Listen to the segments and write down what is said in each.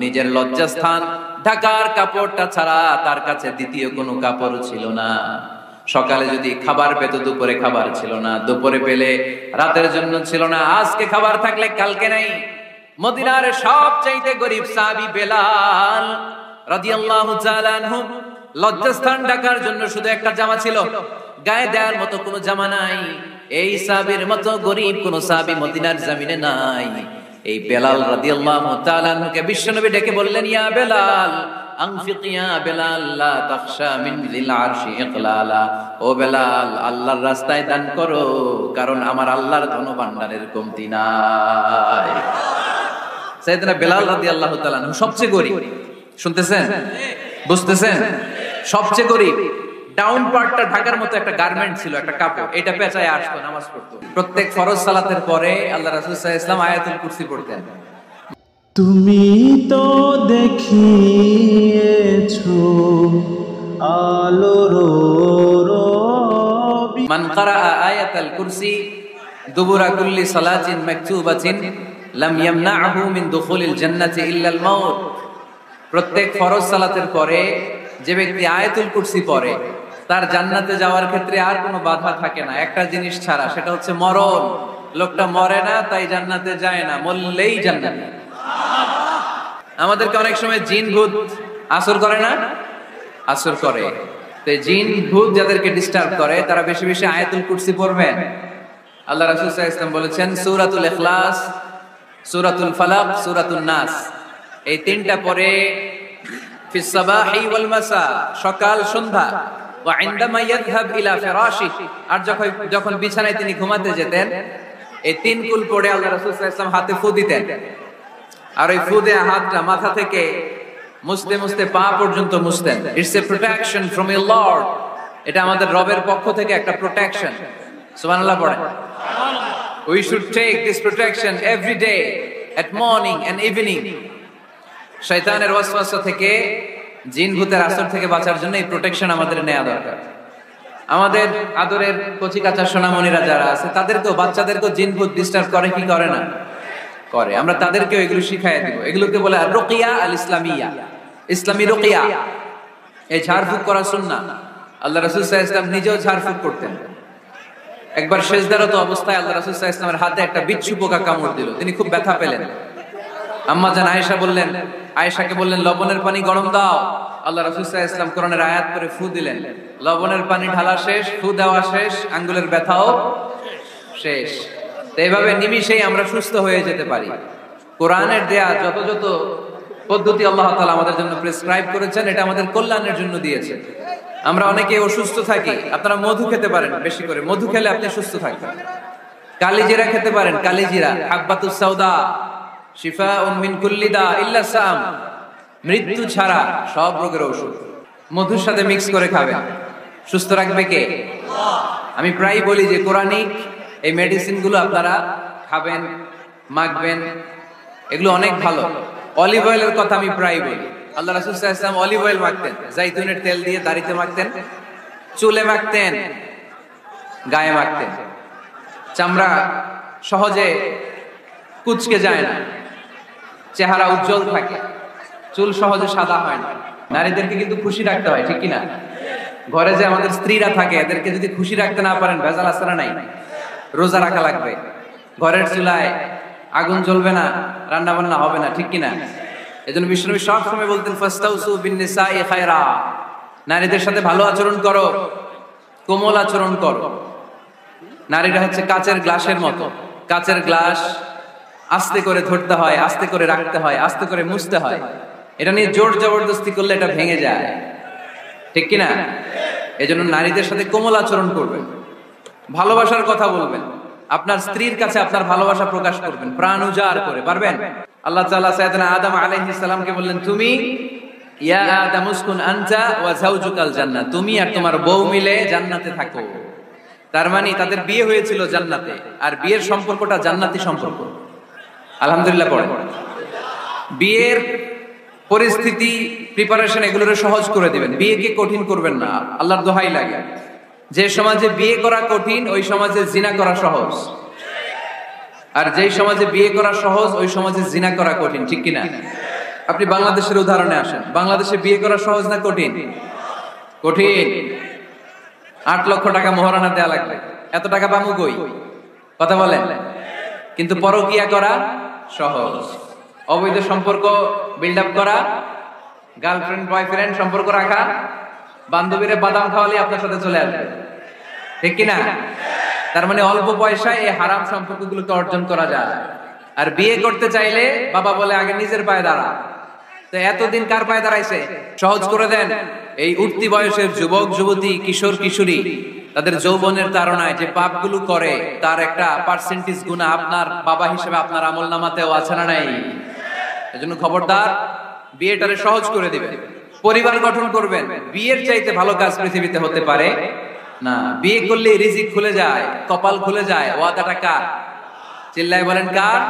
নিজের লজ্জাস্থান ঢাকার কাপড়টা ছাড়া তার কাছে দ্বিতীয় কোনো কাপড় ছিল না। সকালে যদি খাবার পেত, দুপুরে খাবার ছিল না, দুপুরে পেলে রাতের জন্য ছিল না, আজকে খাবার থাকলে কালকে নাই। মদিনার সবচাইতে গরিব সাহাবী বেলাল রাদিয়াল্লাহু তাআলা আনহু, লজ্জাস্থান ঢাকার জন্য শুধু একটা জামা ছিল, গায়ে দেওয়ার মতো কোনো জামা নাই। এই সাহাবীর মতো গরিব কোন সাহাবী মদিনার জমিনে নাই। এই বেলাল রাদিয়াল্লাহু তাআলা আনহুকে বিশ্বনবী ডেকে বললেন, ইয়া বেলাল আনফিক ইয়া বেলাল লা তাখশা মিন যিল আরশি ইকলালা। ও বেলাল, আল্লাহর রাস্তায় দান করো, কারণ আমার আল্লাহর ধনভাণ্ডারের কমতি নাই। সাইয়েদনা বেলাল রাদিয়াল্লাহু তাআলা আনহু সবচেয়ে গরিব। শুনতেছেন? বুঝতেছেন? সবচেয়ে গরিব। ডাউন পার্টটা ঢাকার মতো একটা গার্মেন্ট ছিল, একটা কাপড়, এটা পেঁচায় আসতো, নামাজ পড়তো। প্রত্যেক ফরজ সালাতের পরে আল্লাহ রাসূল সাল্লাল্লাহু আলাইহি ওয়াসাল্লাম আয়াতুল কুরসি পড়তেন। তুমি তো দেখিয়েছো আলোর রবি। মান ক্বারা আয়াতুল কুরসি দুবুরা কুল্লি সালাতিন মাকতুবাতিন লাম ইয়ামনাহু মিন দুখুলিল জান্নাতি ইল্লাল মাউত। প্রত্যেক ফরজ সালাতের পরে যে ব্যক্তি আয়াতুল কুরসি পড়ে তার জান্নাতে যাওয়ার ক্ষেত্রে আর কোনো বাধা থাকে না, একটা জিনিস ছাড়া, সেটা হচ্ছে মরণ। লোকটা মরে না তাই জান্নাতে যায় না, মরলেই জান্নাতে। আমাদেরকে অনেক সময় জিন ভূত আসর করে না, আসর করে। তো জিন ভূত যাদেরকে ডিস্টার্ব করে তারা বেশি বেশি আয়াতুল কুরসি পড়বেন। আল্লাহ রাসূল সাল্লাল্লাহু আলাইহি ওয়াসাল্লাম বলেছেন, সূরাতুল ইখলাস, সূরাতুল ফালাক, সূরাতুন নাস, এই তিনটা পরে ফিস সাবাহি ওয়াল মাসা, সকাল সন্ধ্যা, ওয়া ইনদামা ইয়াযহাব ইলা ফিরাশিহি, আর যখন বিছানায় তিনি ঘুমাতে যেতেন এই তিন কুল পড়ে আল্লাহ রাসূল সাল্লাল্লাহু আলাইহি ওয়াসাল্লাম হাতে ফু দিতেন। আর ওই ফু দেয়া হাতটা মাথা থেকে মুছতে মুছতে পা পর্যন্ত মুছতেন। It's a protection from your lord, এটা আমাদের রবের পক্ষ থেকে একটা প্রোটেকশন। সুবহানাল্লাহ পড়েন। We should take this protection every day at morning and evening. শয়তানের ওয়াসওয়াসা থেকে, জিন ভূতের আসর থেকে বাঁচার জন্য এই প্রোটেকশন আমাদের নেওয়া দরকার। আমাদের আদরের কচি কাঁচা সোনামণিরা যারা আছে তাদেরকেও, বাচ্চাদেরকেও জিন ভূত ডিস্টার্ব করে কি করে না? করে। আমরা তাদেরকেও এগুলো শিখাই দিব। এগুলোকে বলে রুকিয়া আল ইসলামিয়া, ইসলামী রুকিয়া। এই ঝাড়ফুঁক করা সুন্নাহ। আল্লাহ রাসূল সাল্লাল্লাহু আলাইহি ওয়াসাল্লাম নিজেও ঝাড়ফুঁক করতেন। একবার সেজদারত অবস্থায় আল্লাহ রাসূল সাল্লাল্লাহু আলাইহি ওয়াসাল্লামের হাতে একটা বিচ্ছু পোকা কামড় দিল, তিনি খুব ব্যথা পেলেন। আম্মা জান আয়েশাকে বললেন লবণের পানি গরম দাও। আল্লাহ রাসূল সাল্লাল্লাহু আলাইহি ওয়াসাল্লাম কোরআনের আয়াত করে ফু দিলেন, লবণের পানি ঢালা শেষ, ফু দেওয়া শেষ, আঙ্গুলের ব্যথাও শেষ। তো এইভাবে নিমিষেই আমরা সুস্থ হয়ে যেতে পারি। কোরআনের দেয়া যত যত পদ্ধতি আল্লাহ তাআলা আমাদের জন্য প্রেসক্রাইব করেছেন, এটা আমাদের কল্যাণের জন্য দিয়েছে। আমরা অনেকে অসুস্থ থাকি, আপনারা মধু খেতে পারেন, বেশি করে মধু খেলে আপনি সুস্থ থাকবেন। কালিজিরা খেতে পারেন, কালিজিরা, হাব্বাতুস সাউদা, শিফাউন মিন কুল্লি দা ইল্লা সাম, মৃত্যু ছাড়া সব রোগের ঔষধ। মধুর সাথে মিক্স করে খাবেন, সুস্থ রাখবে কে? আমি প্রায় বলি যে কোরআনিক এই মেডিসিন গুলো আপনারা খাবেন, মাখবেন, এগুলো অনেক ভালো। অলিভ অয়েলের কথা আমি প্রায় বলি। আল্লাহ রাসূল সাল্লাল্লাহু আলাইহি ওয়াসাল্লাম অলিভ অয়েল মাখতেন, জাইতুনের তেল দিয়ে দাড়িতে মাখতেন, চুলে মাখতেন, গায়ে মাখতেন। চামড়া সহজে কুচকে যায় না, চেহারা উজ্জ্বল থাকে, চুল সহজে সাদা হয় না। নারীদেরকে কিন্তু খুশি রাখতে হয়, ঠিক কিনা? ঘরে যে আমাদের স্ত্রীরা থাকে এদেরকে যদি খুশি রাখতে না পারেন ভেজাল আছে না নাই? রোজা রাখা লাগবে, ঘরের চুলায় আগুন জ্বলবে না, রান্না বান্না হবে না, ঠিক কিনা? এজন্য বিশ্বনবী সব সময় বলতেন ফাস্তাউসু বিন-নিসাই খায়রা, নারীদের সাথে ভালো আচরণ করো, কোমল আচরণ করো। নারীরা হচ্ছে কাচের গ্লাসের মতো, কাচের গ্লাস আস্তে করে ধরতে হয়, আস্তে করে রাখতে হয়, আস্তে করে মুছতে হয়। এটা নিয়ে জোর জবরদস্তি করলে এটা ভেঙে যায়, ঠিক কিনা? এজন্য নারীদের সাথে কোমল আচরণ করবেন, ভালোবাসার কথা বলবেন, আপনার স্ত্রীর কাছে আপনার ভালোবাসা প্রকাশ করবেন প্রাণ উজাড় করে, পারবেন? আল্লাহ তাআলা সাইয়েদনা আদম আলাইহিস সালামকে বললেন, তুমি ইয়া আদম উসকুন আনতা ওয়া যাওজুকাল জান্নাহ, তুমি আর তোমার বউ মিলে জান্নাতে থাকো। তার মানে তাদের বিয়ে হয়েছিল জান্নাতে, আর বিয়ের সম্পর্কটা জান্নাতি সম্পর্ক। আলহামদুলিল্লাহ পড়েন। বিয়ের পরিস্থিতি, প্রিপারেশন এগুলোরে সহজ করে দিবেন, বিয়েকে কঠিন করবেন না। আল্লাহর দোহাই লাগে, যে সমাজে বিয়ে করা কঠিন ওই সমাজে জিনা করা সহজ, আর যেই সমাজে বিয়ে করা সহজ ওই সমাজে জিনা করা কঠিন, ঠিক কিনা? আপনি বাংলাদেশের উদাহরণে আসেন, বাংলাদেশে বিয়ে করা সহজ না কঠিন? কঠিন। 8 লক্ষ টাকা মোহরানা দেয়া লাগবে, এত টাকা পামু কই? কথা বলেন। কিন্তু পরকিয়া করা সহজ। অবৈধ সম্পর্ক বিল্ড আপ করা, গার্লফ্রেন্ড বয়ফ্রেন্ড সম্পর্ক রাখা, বান্ধবীরা বাদাম খাওয়ালে আপনার সাথে চলে আসবে, ঠিক কিনা? তার মানে অল্প পয়সায় এই হারাম সম্পর্কগুলোকে অর্জন করা যায়। আর বিয়ে করতে চাইলে বাবা বলে আগে নিজের পায়ে দাঁড়া। তো এতদিন কার পায়ে দাঁড়াইছে? সহজ করে দেন। এই উঠতি বয়সের যুবক যুবতী, কিশোর কিশোরী, তাদের যৌবনের তাড়নায় যে পাপগুলো করে তার একটা পার্সেন্টেজ গুনাহ আপনার বাবা হিসেবে আপনার আমলনামাতেও আছে না নাই? এজন্য খবরদার, বিয়েটারে সহজ করে দিবেন, পরিবার গঠন করবেন। বিয়ের চাইতে ভালো কাজ পৃথিবীতে হতে পারে না। বিয়ে করলে রিজিক খুলে যায়, কপাল খুলে যায়। ওয়াদাটা কার? চিল্লায় বলেন কার?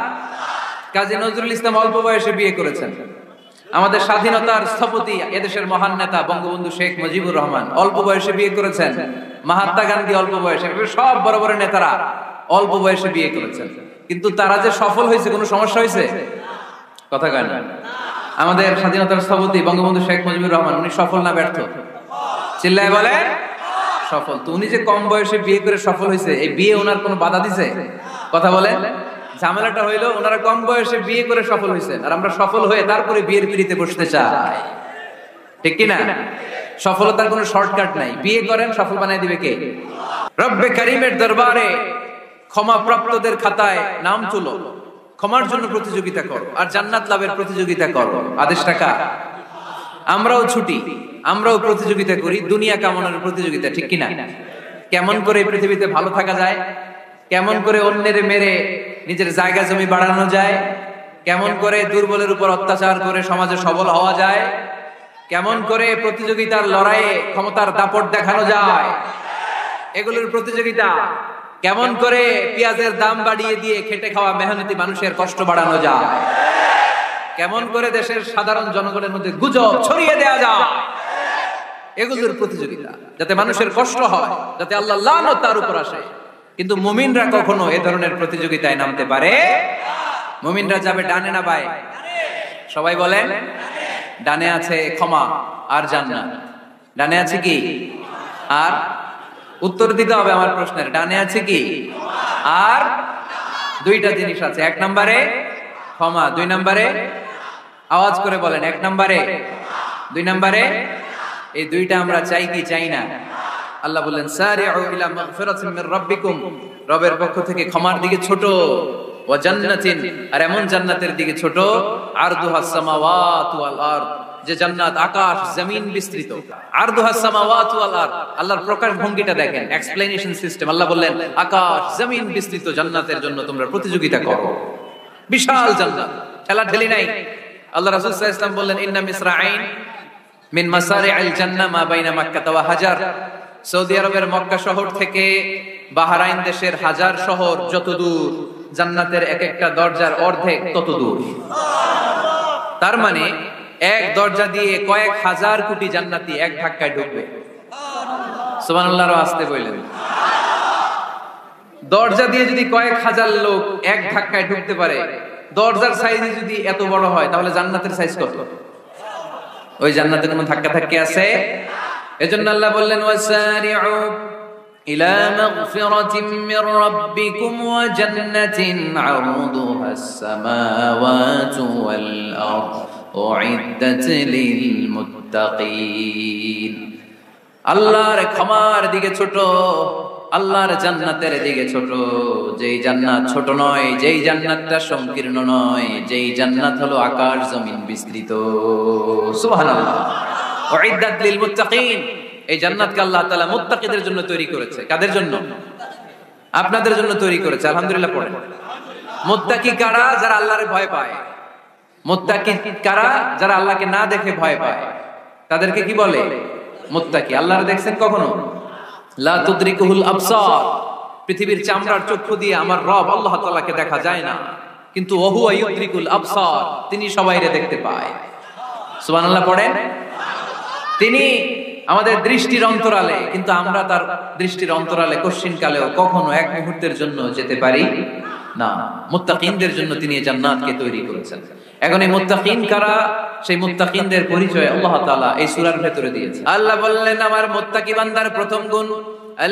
কাজী নজরুল ইসলাম অল্প বয়সে বিয়ে করেছেন। আমাদের স্বাধীনতার স্থপতি এদেশের মহান নেতা বঙ্গবন্ধু শেখ মুজিবুর রহমান অল্প বয়সে বিয়ে করেছেন। মহাত্মা গান্ধী অল্প বয়সে, সব বড় বড় নেতারা অল্প বয়সে বিয়ে করেছেন। কিন্তু তারা যে সফল হয়েছে, কোনো সমস্যা হয়েছে? কথা কয় না। আমাদের স্বাধীনতার স্থপতি বঙ্গবন্ধু শেখ মুজিবুর রহমান, উনি সফল না ব্যর্থ? চিল্লায় বলে সফল। তো উনি যে কম বয়সে বিয়ে করে সফল হয়েছে, এই বিয়ে ওনার কোনো বাধা দিছে? কথা বলে। ঝামেলাটা হইলো ওনারা কম বয়সে বিয়ে করে সফল হয়েছেন, আর আমরা সফল হয়ে তারপরে বিয়ের পিড়িতে বসতে চাই, ঠিক কিনা? সফলতার কোনো শর্টকাট নাই। বিয়ে করেন, সফল বানাই দিবে কে? রব্বে কারিমের দরবারে ক্ষমা প্রাপ্তদের খাতায় নাম তুলো, ক্ষমার জন্য প্রতিযোগিতা করো, আর জান্নাত লাভের প্রতিযোগিতা করো। আদেশটা কার? আমরাও ছুটি, আমরাও প্রতিযোগিতা করি, দুনিয়া কামনার প্রতিযোগিতা, ঠিক কিনা? কেমন করে পৃথিবীতে ভালো থাকা যায়, কেমন করে অন্যের মেরে নিজের জায়গা জমি বাড়ানো যায়, কেমন করে দুর্বলের উপর অত্যাচার করে সমাজে সবল হওয়া যায়, কেমন করে প্রতিযোগিতার লড়াইয়ে ক্ষমতার দাপট দেখানো যায়, এগুলোর প্রতিযোগিতা। কেমন করে পেঁয়াজের দাম বাড়িয়ে দিয়ে খেটে খাওয়া মেহনতি মানুষের কষ্ট বাড়ানো যায়, কেমন করে দেশের সাধারণ জনগণের মধ্যে গুজব ছড়িয়ে দেওয়া যায়, এগুলোর প্রতিযোগিতা, যাতে মানুষের কষ্ট হয়, যাতে আল্লাহ লানত তার উপর আসে। কিন্তু মুমিনরা কখনো এ ধরনের প্রতিযোগিতায় নামতে পারে? মুমিনরা যাবে ডানে না বায়ে? সবাই বলেন। ডানে আছে ক্ষমা আর জান্নাত। ডানে আছে কি? আর উত্তর দিতে হবে আমার প্রশ্নের। ডানে আছে কি? আর দুইটা জিনিস আছে। 1 নম্বরে ক্ষমা, 2 নম্বরে আওয়াজ করে বলেন, 1 নম্বরে 2 নম্বরে। এই দুইটা আমরা চাই কি চাই না? আল্লাহ বললেন সারিউ ইলা মাগফিরাতিন মির রাব্বিকুম, রবের পক্ষ থেকে ক্ষমার দিকে ছোট, ওয়া জান্নাতিন, আর এমন জান্নাতের দিকে ছোট, আরদুহাস সামাওয়াতু ওয়াল আরদ, যে জান্নাত আকাশ জমিন বিস্তৃত। আরদুহাস সামাওয়াতু ওয়াল আরদ, আল্লাহর প্রকাশ ভঙ্গিটা দেখেন, এক্সপ্লেনেশন সিস্টেম। আল্লাহ বললেন আকাশ জমিন বিস্তৃত জান্নাতের জন্য তোমরা প্রতিযোগিতা করো। বিশাল জান্নাত, ঠেলাঠেলি নাই। আল্লাহ রাসূল সাল্লাল্লাহু আলাইহি ওয়াসাল্লাম বললেন ইন্না মিসরাঈন মিন মাসারি'আল জান্নাহ মা বাইনা মাক্কা ওয়া হাজার। সৌদি আরবের মক্কা শহর থেকে বাহরাইন দেশের হাজার শহর যত দূর, জান্নাতের এক একটা দরজার অর্ধেক তত দূর। তার মানে এক দরজা দিয়ে কয়েক হাজার কোটি জান্নাতি এক ধাক্কায় ঢুকবে। সুবহানাল্লাহ, আসতে বললেন। দরজা দিয়ে যদি কয়েক হাজার লোক এক ধাক্কায় ঢুকতে পারে, দরজার সাইজ যদি এত বড় হয়, তাহলে জান্নাতের সাইজ কত? ওই জান্নাতে কোনো ধাক্কা ধাক্কি আছে? এজন্য আল্লাহ বললেন ওয়াসারিউ ইলা মাগফিরাতিন মির রাব্বিকুম ওয়া জান্নাতিন আরদুহাস সামাওয়াতু ওয়াল আরদ উইদ্দাত লিল মুত্তাকিন। আল্লাহর ক্ষমার দিকে ছোট, আল্লাহর জান্নাতের দিকে ছোট। যেই জান্নাত ছোট নয়, যেই জান্নাতটা সংকীর্ণ নয়, যেই জান্নাত হলো আকাশ জমিন বিস্তৃত। সুবহানাল্লাহ। উইদ্দাত লিল মুত্তাকিন, এই জান্নাতকে আল্লাহ তাআলা মুত্তাকিদের জন্য তৈরি করেছে। কাদের জন্য? আপনাদের জন্য তৈরি করেছে। আলহামদুলিল্লাহ পড়েন। মুত্তাকি কারা? যারা আল্লাহরে ভয় পায়। মুত্তাকি কারা? যারা আল্লাহকে না দেখে ভয় পায়। তাদেরকে কি বলে? মুত্তাকি। আল্লাহরে দেখছেন কখনো? লা তুদরিকুহুল আবসার, পৃথিবীর চামড়ার চক্ষু দিয়ে আমার রব আল্লাহ তাআলাকে দেখা যায় না, কিন্তু ওহুয়া ইউদরিকুল আবসার, তিনি সবাইরে দেখতে পায়। সুবহানাল্লাহ পড়েন। তিনি আমাদের দৃষ্টির অন্তরালে, কিন্তু আমরা তার দৃষ্টির অন্তরালে কশিনকালেও কখনো এক মুহূর্তের জন্য যেতে পারি না। মুত্তাকিনদের জন্য তিনি এই জান্নাতকে তৈরি করেছেন। এখন এই মুত্তাকিন কারা, সেই মুত্তাকিনদের পরিচয় আল্লাহ তাআলা এই সূরার ভেতরে দিয়েছে। আল্লাহ বললেন আমার মুত্তাকি বান্দার প্রথম গুণ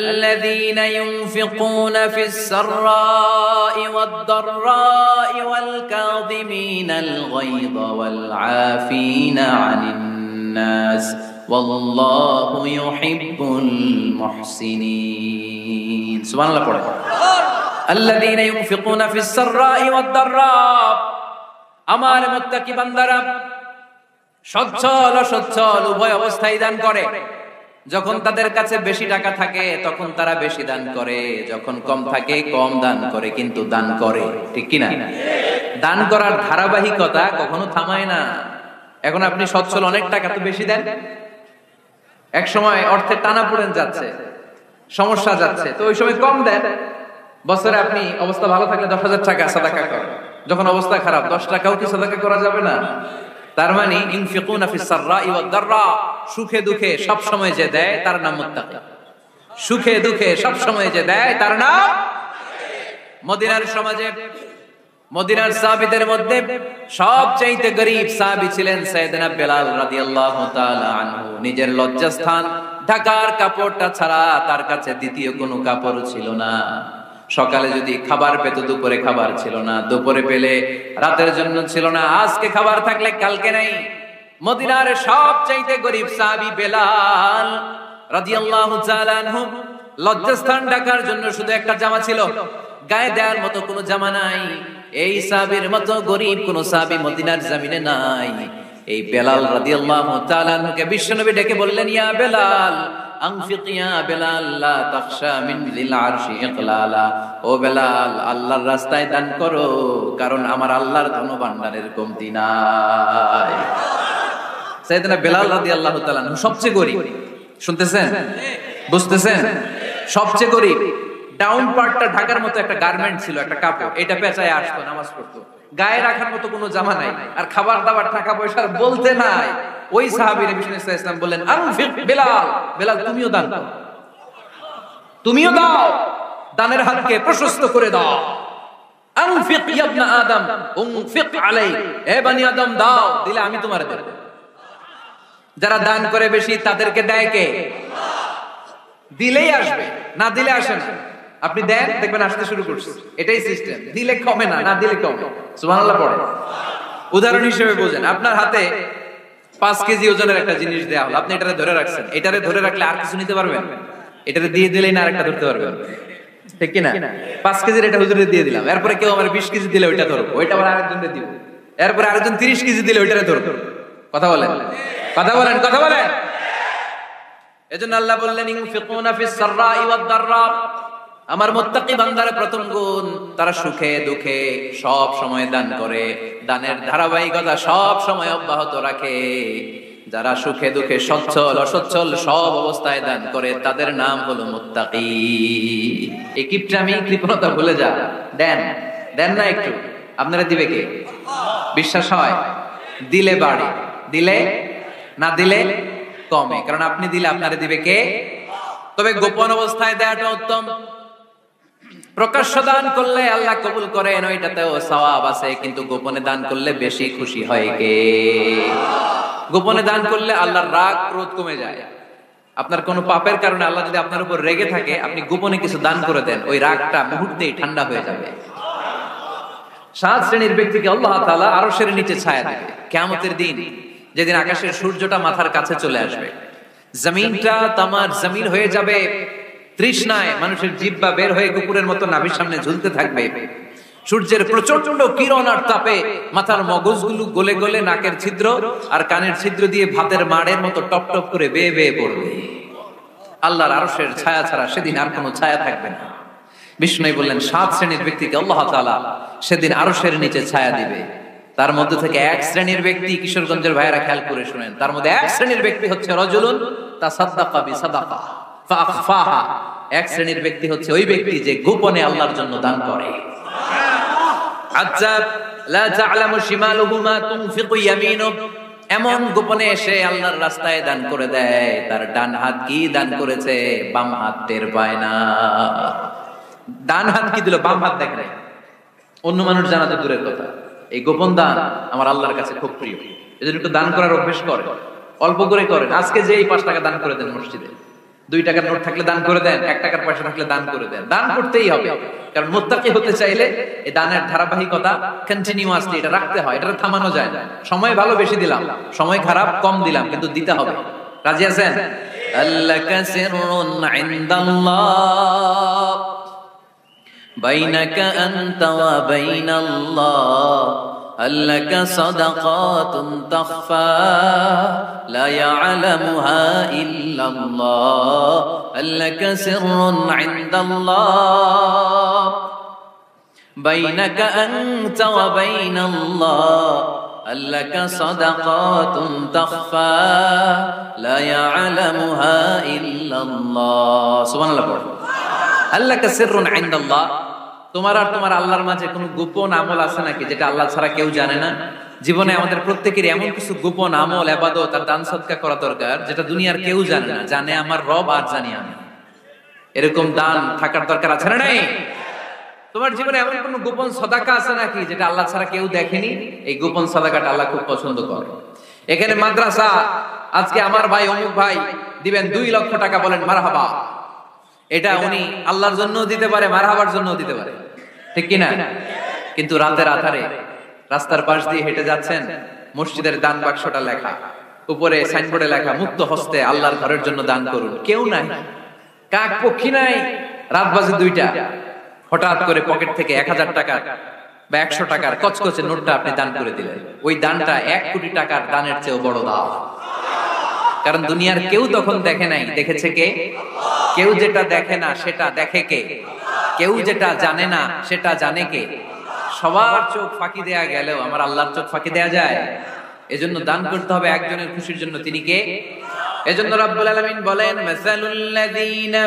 الذين ينفقون في السراء والضراء والكاظمين الغيظ والعافين عن الناس والله يحب المحسنين سبحان الله পড়ে الذين ينفقون في السراء والضراء আমার মুত্তাকি বান্দারা সচ্ছল অসচ্ছল উভয় অবস্থায় দান করে। যখন তাদের কাছে বেশি টাকা থাকে তখন তারা বেশি দান করে, যখন কম থাকে কম দান করে, কিন্তু দান করে, ঠিক কি না? দান করার ধারাবাহিকতা কখনো থামায় না। এখন আপনি সচ্ছল, অনেক টাকা তো বেশি দেন, এক সময় অর্থের টানাপোড়েন যাচ্ছে, সমস্যা যাচ্ছে, তো ওই সময় কম দেন। বছরে আপনি অবস্থা ভালো থাকলে 10,000 টাকা সাদাকা করেন, যখন অবস্থা খারাপ 10 টাকাও কি সাদাকা করা যাবে না? তার মানে ইনফিকুনা ফিস সাররাই ওয়াদ দাররা, সুখে দুঃখে সব সময় যে দেয় তার নাম মুত্তাকি। সুখে দুঃখে সব সময় যে দেয় তার নাম। মদিনার সমাজে মদিনার সাহাবীদের মধ্যে সবচেয়ে গরীব সাহাবী ছিলেন সাইয়েদনা বেলাল রাদিয়াল্লাহু তাআলা আনহু। নিজের লজ্জাস্থান ঢাকার কাপড়টা ছাড়া তার কাছে দ্বিতীয় কোনো কাপড় ছিল না। সকালে যদি খাবার পেত দুপুরে খাবার ছিল না, দুপুরে পেলে রাতের জন্য ছিল না, আজকে খাবার থাকলে কালকে নাই। মদিনার সবচেয়ে গরীব সাহাবী বেলাল রাদিয়াল্লাহু তাআলা আনহু, লজ্জাস্থান ঢাকার জন্য শুধু একটা জামা ছিল, গায়ে দেওয়ার মতো কোনো জামা নাই। এই সাহাবীর মতো গরীব কোন সাহাবী মদিনার জমিনে নাই। এই বেলাল রাদিয়াল্লাহু তাআলা আনহুকে বিশ্বনবী ডেকে বললেন, ইয়া বেলাল আনফিক ইয়া বেলাল লা তাখশা মিন যিল আরশি ইকলালা। ও বেলাল, আল্লাহর রাস্তায় দান করো, কারণ আমার আল্লাহর ধনভাণ্ডারের কমতি নাই। সাইয়েদনা বেলাল রাদিয়াল্লাহু তাআলা আনহু সবচেয়ে গরীব। শুনতেছেন, বুঝতেছেন? সবচেয়ে গরীব। ডাউন পার্টটা ঢাকার মতো একটা গার্মেন্ট ছিল, একটা কাপড়, এটা পেঁচায় আসতো, নামাজ পড়তো, গায়ে রাখার মতো কোনো জামা নাই, আর খাবার দাবার টাকা পয়সা বলতে নাই। ওই সাহাবীর নবী সাল্লাল্লাহু আলাইহি ওয়াসাল্লাম বললেন, আনফিক বেলাল, বেলাল তুমিও দান করো, তুমিও দাও, দানের হাতকে প্রশস্ত করে দাও। আনফিক ইয়া ইবনা আদম উনফিক আলাই, হে বনি আদম দাও, দিলে আমি তোমারে দেব। যারা দান করে বেশি তাদেরকে দেয় কে? দিলেই আসবে, না দিলে আসে না। আপনি দেন, দেখবেন আসতে শুরু করছে, এটাই সিস্টেম। দিলে কমে না, না দিলে কমে। সুবহানাল্লাহ পড়ে। উদাহরণ হিসেবে বোঝেন, আপনার হাতে 5 কেজি ওজনের একটা জিনিস দেয়া হলো, আপনি এটারে ধরে রাখছেন। এটারে ধরে রাখলে আর কিছু নিতে পারবেন? এটারে দিয়ে দিলেই না আরেকটা ধরতে পারবেন, ঠিক কি না? 5 কেজির এটা হুজুরে দিয়ে দিলাম, এরপরে কেউ আমার 20 কেজি দিলে ওইটা ধরবো, ওইটা আবার আরেকজনকে দিব, এরপরে আরেকজন 30 কেজি দিলে ওইটারে ধরবো। কথা বলেন, কথা বলেন, কথা বলেন। এজন্য আল্লাহ বললেন, ইনফিকুনা ফিস সাররাই ওয়াদ দাররা, আমার মুত্তাকি বান্দার প্রথম গুণ, তারা সুখে দুঃখে সব সময় দান করে, দানের ধারাবাহিকতা সব সময় অব্যাহত রাখে। যারা সুখে দুঃখে সচ্ছল অসচ্ছল সব অবস্থায় দান করে, তাদের নাম হলো মুত্তাকি। এই কিপটামি কৃপণতা ভুলে যা, দেন, দেন না একটু, আপনারা দিবে কে? বিশ্বাস হয়? দিলে বাড়ে, দিলে না দিলে কমে, কারণ আপনি দিলে আপনারা দিবে কে? তবে গোপন অবস্থায় দেওয়াটা উত্তম। প্রকাশ্য দান করলে আল্লাহ কবুল করেন, ওইটাতেও সওয়াব আছে, কিন্তু গোপনে দান করলে বেশি খুশি হয় কে? গোপনে দান করলে আল্লাহর রাগ ক্রোধ কমে যায়। আপনার কোনো পাপের কারণে আল্লাহ যদি আপনার উপর রেগে থাকে, আপনি গোপনে কিছু দান করে দেন, ওই রাগটা মুহূর্তেই ঠান্ডা হয়ে যাবে। 7 শ্রেণীর ব্যক্তিকে আল্লাহ তাআলা আরশের নিচে ছায়া দেবে কিয়ামতের দিন, যেদিন আকাশের সূর্যটা মাথার কাছে চলে আসবে, জমিনটা তামার জমিন হয়ে যাবে তৃষ্ণায়, মানুষের জিহ্বা বের হয়ে কুকুরের মতো নাভির সামনে ঝুলতে থাকবে। সূর্যের প্রচন্ড কিরণ আর তাপে মাথার মগজগুলো গলে গলে নাকের ছিদ্র আর কানের ছিদ্র দিয়ে ভাতের মাড়ের মতো টপ টপ করে বেয়ে বেয়ে পড়বে। আল্লাহর আরশের ছায়া ছাড়া সেদিন আর কোনো ছায়া থাকবে না। বিষ্ণু বললেন, 7 শ্রেণীর ব্যক্তিকে আল্লাহ তাআলা সেদিন আরশের নিচে ছায়া দিবে। তার মধ্যে থেকে 1 শ্রেণীর ব্যক্তি, কিশোরগঞ্জের ভাইয়েরা খেয়াল করে শুনেন, তার মধ্যে 1 শ্রেণীর ব্যক্তি হচ্ছে রাজুলুন তাসাদ্দাকা বিসাদাকা ফাআখফাহা। 1 শ্রেণীর ব্যক্তি হচ্ছে ওই ব্যক্তি যে গোপনে আল্লাহর জন্য দান করে। আচ্ছা, লা তা'লামু শিমালুহু মা তুনফিকু ইয়ামিনু, এমন গোপনে এসে আল্লাহর রাস্তায় দান করে দেয়, তার ডান হাত কি দান করেছে বাম হাত টের পায় না। ডান হাত কি দিল, বাম হাত দেখে নাই। অন্য মানুষ জানা তো দূরের কথা, এই গোপন দান আমার আল্লাহর কাছে খুব প্রিয়। এজন্য একটু দান করার অভ্যেস করে, অল্প করে করেন। আজকে যে এই 5 টাকা দান করে দেন মসজিদে, 2 টাকার নোট থাকলে দান করে দেন, 1 টাকার পয়সা থাকলে দান করে দেন। দান করতেই হবে, কারণ মুত্তাকি হতে চাইলে এই দানের ধারাবাহিকতা কন্টিনিউয়াসলি এটা রাখতে হয়, এটা থামানো যায় না। সময় ভালো বেশি দিলাম, সময় খারাপ কম দিলাম, কিন্তু দিতে হবে। রাজি আছেন? আল্লাকা সিররুন ইনদাল্লাহ বাইনাকা আনতা ওয়া বাইনাল্লাহ আল্লাকা সাদাকাতুন তাখফা লা ইয়ালামুহা ইল্লাল্লাহ আল্লাকা সিররুন ইনদাল্লাহ বাইনাকা আনতা ওয়া বাইনাল্লাহ আল্লাকা সাদাকাতুন তাখফা লা ইয়ালামুহা ইল্লাল্লাহ। সুবহানাল্লাহ। আল্লাকা সিররুন ইনদাল্লাহ, তোমার আর তোমার আল্লাহর মাঝে কোনো গোপন আমল আছে নাকি যেটা আল্লাহ ছাড়া কেউ জানে না? জীবনে আমাদের প্রত্যেকেরই এমন কিছু গোপন আমল, ইবাদত আর দান সদকা করা দরকার যেটা দুনিয়ার কেউ জানে না, জানে আমার রব আর জানি আমি। এরকম দান থাকার দরকার আছে না নাই? তোমার জীবনে এমন কোন গোপন সাদাকা আছে নাকি যেটা আল্লাহ ছাড়া কেউ দেখেনি? এই গোপন সাদাকাটা আল্লাহ খুব পছন্দ করে। এখানে মাদ্রাসা, আজকে আমার ভাই অমুক ভাই দিবেন 2 লক্ষ টাকা, বলেন মারহাবা। এটা উনি আল্লাহর জন্য দিতে পারে, মারহাবার জন্য দিতে পারে, ঠিক কি না? কিন্তু রাতের আধারে রাস্তার পাশ দিয়ে হেঁটে যাচ্ছেন, মসজিদের দান বাক্সটা লেখা, উপরে সাইনবোর্ডে লেখা মুক্ত হস্তে আল্লাহর ঘরের জন্য দান করুন। কেউ নাই, কাক পক্ষী নাই, রাত বাজে 2টা, হঠাৎ করে পকেট থেকে 1000 টাকা বা 100 টাকার কচকচে নোটটা আপনি দান করে দিলেন। ওই দানটা 1 কোটি টাকার দানের চেয়েও বড় দান। কারণ দুনিয়ার কেউ তখন দেখে নাই, দেখেছে কে? কেউ যেটা দেখে না সেটা দেখে কে? কেউ যেটা জানে না সেটা জানে কে? সবার চোখ ফাঁকি দেয়া গেলেও আমার আল্লাহর চোখ ফাঁকি দেয়া যায়? এজন্য দান করতে হবে একজনের খুশির জন্য। তিনি কে? এজন্য রাব্বুল আলামিন বলেন, মাসালুল লাযীনা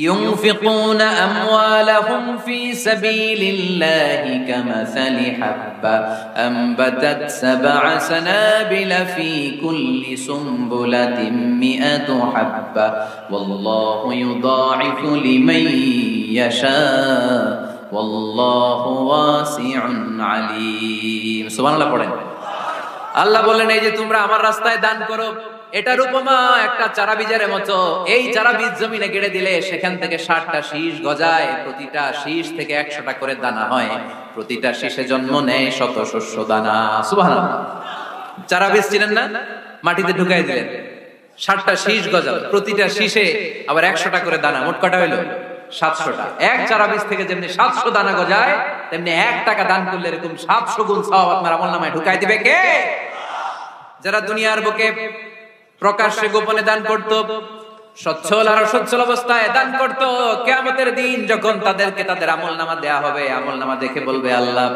ينفقون أموالهم في سبيل الله كمثل حبة أنبتت 7 سنابل في كل سنبلة 100 حبة والله يضاعف لمن يشاء والله واسع عليم। সুবহানাল্লাহ পড়েন। আল্লাহ বলেন, এই যে তোমরা আমার রাস্তায় দান করো, এটার উপমা একটা চারা বীজের মতো। এই চারা বীজ জমিনে গেড়ে দিলে সেখান থেকে 60টা শীষ গজায়, প্রতিটা শীষ থেকে 100টা করে দানা হয়, প্রতিটা শীষে জন্ম নেয় শত শস্য দানা। সুবহানাল্লাহ। চারা বীজ চিনেন না? মাটিতে ঢুকাই দিলেন, 60টা শীষ গজাল, প্রতিটা শীষে আবার 100টা করে দানা, মোট কটা হইল? 700টা। এক চারা বীজ থেকে যেমনি 700 দানা গজায়, তেমনি 1 টাকা দান করলে এরকম 700 গুণ সওয়াব আপনার আমলনামায় ঢুকাই দিবে কে? যারা দুনিয়ার বুকে প্রকাশ্যে গোপনে দান করত, সচ্ছল আর অসচ্ছল অবস্থায় দান করত, কিয়ামতের দিন যখন তাদেরকে তাদের আমলনামা দেয়া হবে, আমলনামা দেখে বলবে, আল্লাহ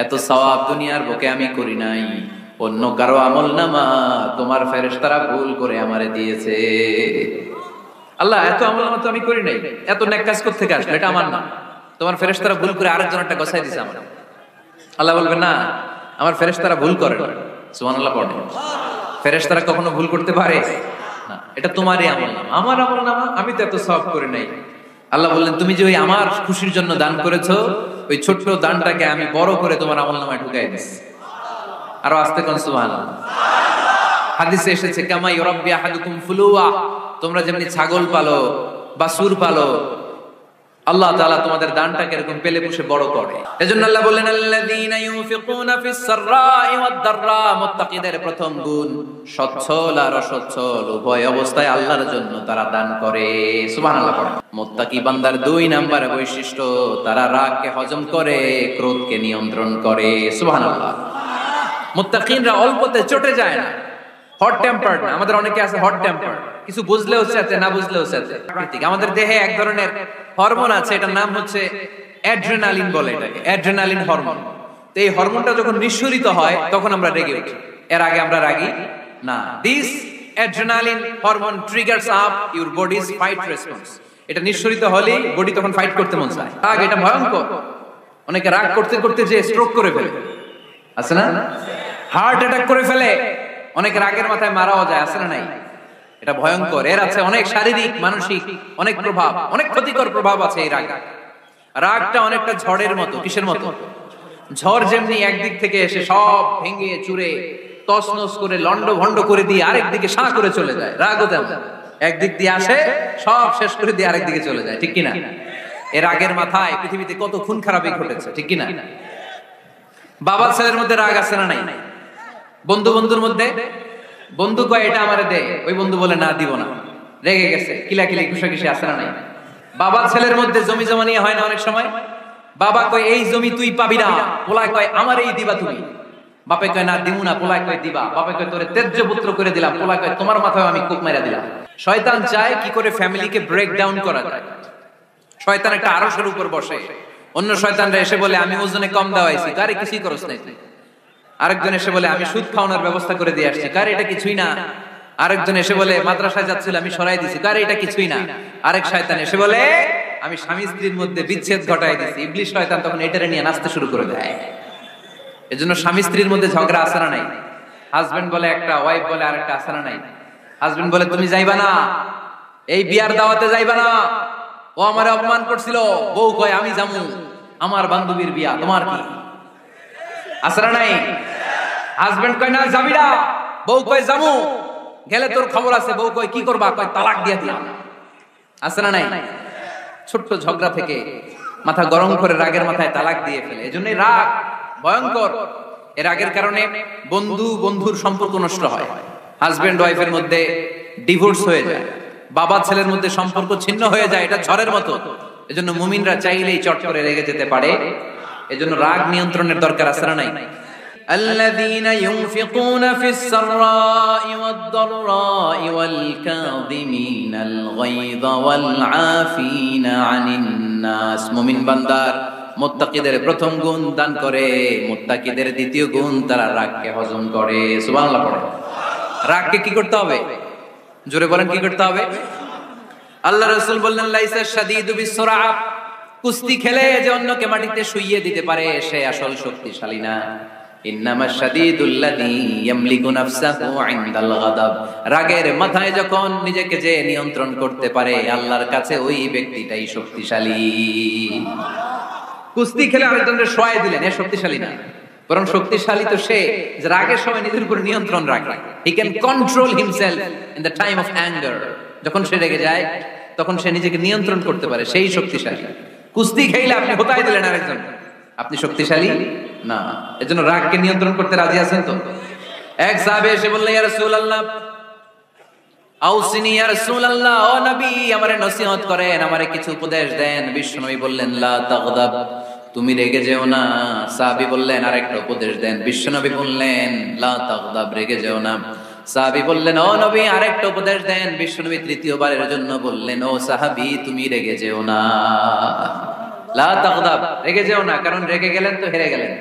এত সওয়াব দুনিয়ার বুকে আমি করি নাই, অন্য কারো আমলনামা তোমার ফেরেশতারা ভুল করে আমারে দিয়েছে। আল্লাহ এত আমলনামা তো আমি করি নাই, এত নেক কাজ করতে থেকে আসলো, এটা আমার না, তোমার ফেরেশতারা ভুল করে আরেকজনেরটা গছাই দিয়েছে আমার। আল্লাহ বলবে, না, আমার ফেরেশতারা ভুল করে না। সুবহানাল্লাহ পড়ে। ফেরেশতারা কখনো ভুল করতে পারে না, এটা তোমারই আমলনামা, আমার আমলনামা, আমি তো এত সওয়াব করে নাই। আল্লাহ বললেন, তুমি যে ওই আমার খুশির জন্য দান করেছো, ওই ছোট্ট দানটাকে আমি বড় করে তোমার আমলনামায় ঢুকাই দিয়েছি। আরো আস্তে কোন সুবহানাল্লাহ। হাদিসে এসেছে, কামা ইউরাব্বি আহাদুকুম ফুলুয়া, তোমরা যেমনি ছাগল পালো, বাছুর পালো, আল্লাহ তাআলা তোমাদের দানটাকে এরকম পেলে পুষে বড় করে। এজন্য আল্লাহ বললেন, আল্লাযীনা ইউনফিকুনা ফিস সাররাই ওয়াদ দাররা, মুত্তাকিদের প্রথম গুণ সচ্ছল আর অসচ্ছল উভয় অবস্থায় আল্লাহর জন্য তারা দান করে। সুবহানাল্লাহ পড়েন। মুত্তাকি বান্দার 2 নম্বর বৈশিষ্ট্য, তারা রাগকে হজম করে, ক্রোধকে নিয়ন্ত্রণ করে। সুবহানাল্লাহ। মুত্তাকিনরা অল্পতে চটে যায় না, হট টেম্পার্ড না। আমাদের অনেকে আছে হট টেম্পার্ড, কিছু বুঝলেও চেতে, না বুঝলেও চেতে। আমাদের দেহে এক ধরনের হরমোন আছে, এটার নাম হচ্ছে অ্যাড্রেনালিন বলে এটাকে, অ্যাড্রেনালিন হরমোন। তো এই হরমোনটা যখন নিঃসরিত হয় তখন আমরা রেগে উঠি, এর আগে আমরা রাগি না। This adrenaline hormone triggers up your bodies fight response. এটা নিঃসরিত হলেই বডি তখন ফাইট করতে মন চায়। রাগ এটা ভয়ঙ্কর। অনেকে রাগ করতে করতে যে স্ট্রোক করে ফেলে, আছে না? হার্ট অ্যাটাক করে ফেলে, অনেক রাগের মাথায় মারাও যায়, আছে না নাই? এটা ভয়ঙ্কর। এর আছে অনেক শারীরিক, মানসিক অনেক প্রভাব, অনেক ক্ষতিকর প্রভাব আছে এই রাগ। রাগটা অনেকটা ঝড়ের মতো। কিসের মতো? ঝড় যেমনি একদিক থেকে এসে সব ভেঙে চুরে তছনছ করে লন্ড ভন্ড করে দিয়ে আরেক দিকে সাঁ করে চলে যায়, রাগও তেমন একদিক দিয়ে আসে সব শেষ করে দিয়ে আরেক দিকে চলে যায়, ঠিক কিনা? এর আগের মাথায় পৃথিবীতে কত খুন খারাপি ঘটেছে, ঠিক কিনা? বাবা ছেলের মধ্যে রাগ আছে না নাই? বন্ধু বন্ধুর মধ্যে, বন্ধু কয় এটা আমারে দে, ওই বন্ধু বলে না দিব না, রেগে গেছে, কিলাকিলি ঘুষাঘুষি আছে না নাই? বাবা ছেলের মধ্যে জমি জমা নিয়ে হয় না অনেক সময়? বাবা কয় এই জমি তুই পাবি না, পোলায় কয় আমার এই দিবা তুমি। বাপে কয় না দিমু না, পোলায় কয় দিবা। বাপে কয় তোরে তেজ্য পুত্র করে দিলাম, পোলায় কয় তোমার মাথায় আমি কুপ মাইরা দিলাম। শয়তান চায় কি করে ফ্যামিলিকে ব্রেক ডাউন করা যায়। শয়তান একটা আরশের উপর বসে, অন্য শয়তানরা এসে বলে আমি ওজনে কম দেওয়াইছি, কারে কিছুই করছ নাই তুই। আরেকজন এসে বলে আমি সুদ খাওয়ানোর ব্যবস্থা করে দিয়ে আসছি, কারে এটা কিছুই না। আরেকজন এসে বলে মাদ্রাসায় যাচ্ছিল আমি সরাই দিছি, কারে এটা কিছুই না। আরেক শয়তান এসে বলে আমি স্বামী স্ত্রীর মধ্যে বিচ্ছেদ ঘটাই দিছি। ইবলিশ শয়তান তখন এটারে নিয়ে নাচতে শুরু করে দেয়। এজন্য স্বামী স্ত্রীর মধ্যে ঝগড়া আছে না নাই? হাজবেন্ড বলে একটা, ওয়াইফ বলে আরেকটা, আছে না নাই? হাজবেন্ড বলে তুমি যাইবা না, এই বিয়ার দাওয়াতে যাইবা না, ও আমারে অপমান করছিল। বউ কয় আমি যামু, আমার বান্ধবীর বিয়া, তোমার কি? আছে না নাই? হাজবেন্ড কয় না যাবি না, বউ কয় যামু, গেলে তোর খবর আছে। বউ কয় কি করবা? কয় তালাক দিয়া দিলাম। আছে না নাই? ছোট্ট ঝগড়া থেকে মাথা গরম করে রাগের মাথায় তালাক দিয়ে ফেলে। এজন্যই রাগ ভয়ঙ্কর। এর রাগের কারণে বন্ধু বন্ধুর সম্পর্ক নষ্ট হয়, হাজবেন্ড ওয়াইফের মধ্যে ডিভোর্স হয়ে যায়, বাবা ছেলের মধ্যে সম্পর্ক ছিন্ন হয়ে যায়। এটা ঝড়ের মতো। এজন্য মুমিনরা চাইলেই চট করে রেগে যেতে পারে। এজন্য রাগ নিয়ন্ত্রণের দরকার আছে না নাই? الذين ينفقون في السراء والضراء والكاظمين الغيظ والعافين عن الناس। মুমিন বান্দার মুত্তাকিদের প্রথম গুণ দান করে, মুত্তাকিদের দ্বিতীয় গুণ তারা রাগকে হজম করে। সুবহানাল্লাহ পড়ে। রাগকে কি করতে হবে? জোরে বলেন কি করতে হবে? আল্লাহ রাসূল বললেন লাইসা শাদীদু বিসসুরা, কুস্তি খেলে যে অন্যকে মাটিতে শুইয়ে দিতে পারে সে আসল শক্তিশালী না। ইন্নামা শাদীদুল্লাযী ইয়ামলিকু নাফসাহু ইনদাল গাদাব, রাগের মাথায় যখন নিজেকে যে নিয়ন্ত্রণ করতে পারে আল্লাহর কাছে ওই ব্যক্তিটাই শক্তিশালী। কুস্তি খেলে আরেকজনকে শোয়াই দিলেন, এ শক্তিশালী না, বরং শক্তিশালী তো সে যে রাগের সময় নিজের উপর নিয়ন্ত্রণ রাখে। He can control himself in the time of anger. যখন সে রেগে যায় তখন সে নিজেকে নিয়ন্ত্রণ করতে পারে, সেই শক্তিশালী। কুস্তি খেলে আপনি হতাই দিলেন আরেকজন, আপনি শক্তিশালী না। এজন্য রাগকে নিয়ন্ত্রণ করতে রাজি আছেন তো? এক সাহাবী এসে বললেন ইয়া রাসূলুল্লাহ আউসিনি ইয়া রাসূলুল্লাহ, ও নবী আমারে নসিহত করেন, আমারে কিছু উপদেশ দেন। বিশ্বনবী বললেন লা তাগদাব, তুমি রেগে যেও না। সাহাবী বললেন আরেকটা উপদেশ দেন। বিশ্বনবী বললেন লা তাগদাব, রেগে যেও না। সাহাবী বললেন ও নবী আরেকটা উপদেশ দেন। বিশ্বনবী তৃতীয়বারের জন্য বললেন ও সাহাবী তুমি রেগে যেও না, লা তাগদাব, রেগে যেও না। কারণ রেগে গেলেন তো হেরে গেলেন,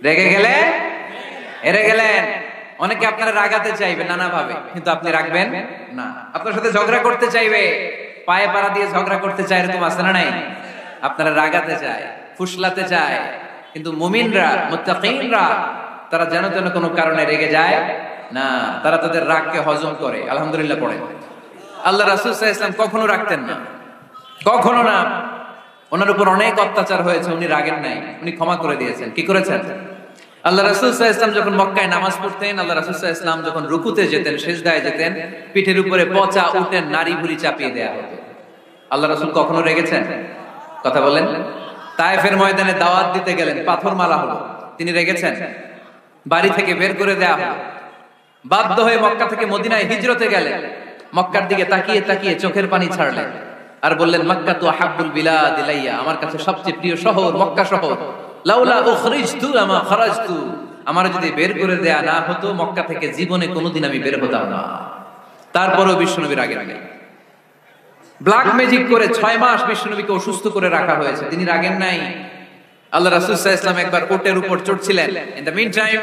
রেগে গেলে হেরে গেলেন। অনেকে আপনারা রাগাতে চাইবে নানা ভাবে, কিন্তু আপনি রাখবেন না। আপনার সাথে ঝগড়া করতে চাইবে, পায়ে পাড়া দিয়ে ঝগড়া করতে চায়, এরকম আছে না নাই? আপনারা রাগাতে চায়, ফুসলাতে চায়, কিন্তু মুমিনরা মুত্তাকিনরা তারা যেন তেন কোনো কারণে রেগে যায় না, তারা তাদের রাগকে হজম করে। আলহামদুলিল্লাহ পড়ে। আল্লাহ রাসূল সাল্লাল্লাহু আলাইহি ওয়াসাল্লাম কখনো রাখতেন না, কখনো না। ওনার উপর অনেক অত্যাচার হয়েছে, উনি রাগেন নাই, উনি ক্ষমা করে দিয়েছেন। কি করেছেন? আল্লাহ রাসূল সাল্লাল্লাহু আলাইহি ওয়াসাল্লাম যখন মক্কায় নামাজ পড়তেন, আল্লাহ রাসূল সাল্লাল্লাহু আলাইহি ওয়াসাল্লাম যখন রুকুতে যেতেন, সিজদায় যেতেন, পিঠের উপরে পচা উটের নাড়ি ভুঁড়ি চাপিয়ে দেয়া হতো। আল্লাহ রাসূল কখনো রেগেছেন? কথা বলেন। তায়েফের ময়দানে দাওয়াত দিতে গেলেন, পাথর মারা হলো, তিনি রেগেছেন? বাড়ি থেকে বের করে দেয়া হলো, বাধ্য হয়ে মক্কা থেকে মদিনায় হিজরতে গেলেন, মক্কার দিকে তাকিয়ে তাকিয়ে চোখের পানি ছাড়লেন আর বললেন মক্কা তু আহাব্বুল বিলাদ ইলাইয়া, আমার কাছে সবচেয়ে প্রিয় শহর মক্কা শহর। লাউলা উখরিজতু লামা খারাজতু, আমার যদি বের করে দেয়া না হতো মক্কা থেকে জীবনে কোনোদিন আমি বের হতাম না। তারপরেও বিশ্বনবীর রাগেন নাই। ব্ল্যাক ম্যাজিক করে 6 মাস বিশ্বনবীকে অসুস্থ করে রাখা হয়েছে, তিনি রাগেন নাই। আল্লাহ রাসূল সাল্লাল্লাহু আলাইহি ওয়াসাল্লাম একবার উটের উপর চড়ছিলেন, ইন দ্য মিন টাইম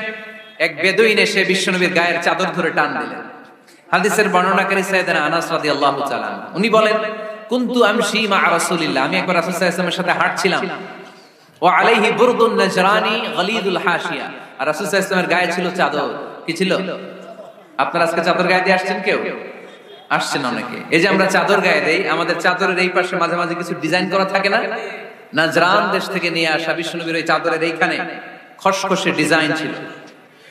এক বেদুইন এসে বিশ্বনবীর গায়ের চাদর ধরে টান দিলেন। হাদিসের বর্ণনাকারী সাইয়েদনা আনাস রাদিয়াল্লাহু তাআলা উনি বলেন কুনতু আমশি মা রাসূলিল্লাহ, আমি একবার রাসূল সাল্লাল্লাহু আলাইহি ওয়াসাল্লামের সাথে হাঁটছিলাম, ওয়া আলাইহি বুরদুন নাজরানি গলিদুল হাশিয়া, আর রাসূল সাল্লাল্লাহু আলাইহি ওয়াসাল্লামের গায়ে ছিল চাদর। কি ছিল? আপনারা আজকে চাদর গায়ে দিয়ে আসছেন? কেউ আসছেন অনেকে। এই যে আমরা চাদর গায়ে দেই, আমাদের চাদরের এই পাশে মাঝে মাঝে কিছু ডিজাইন করা থাকে না? নাজরান দেশ থেকে নিয়ে আসা বিশ্বনবীর ওই চাদরের এইখানে খসখসে ডিজাইন ছিল।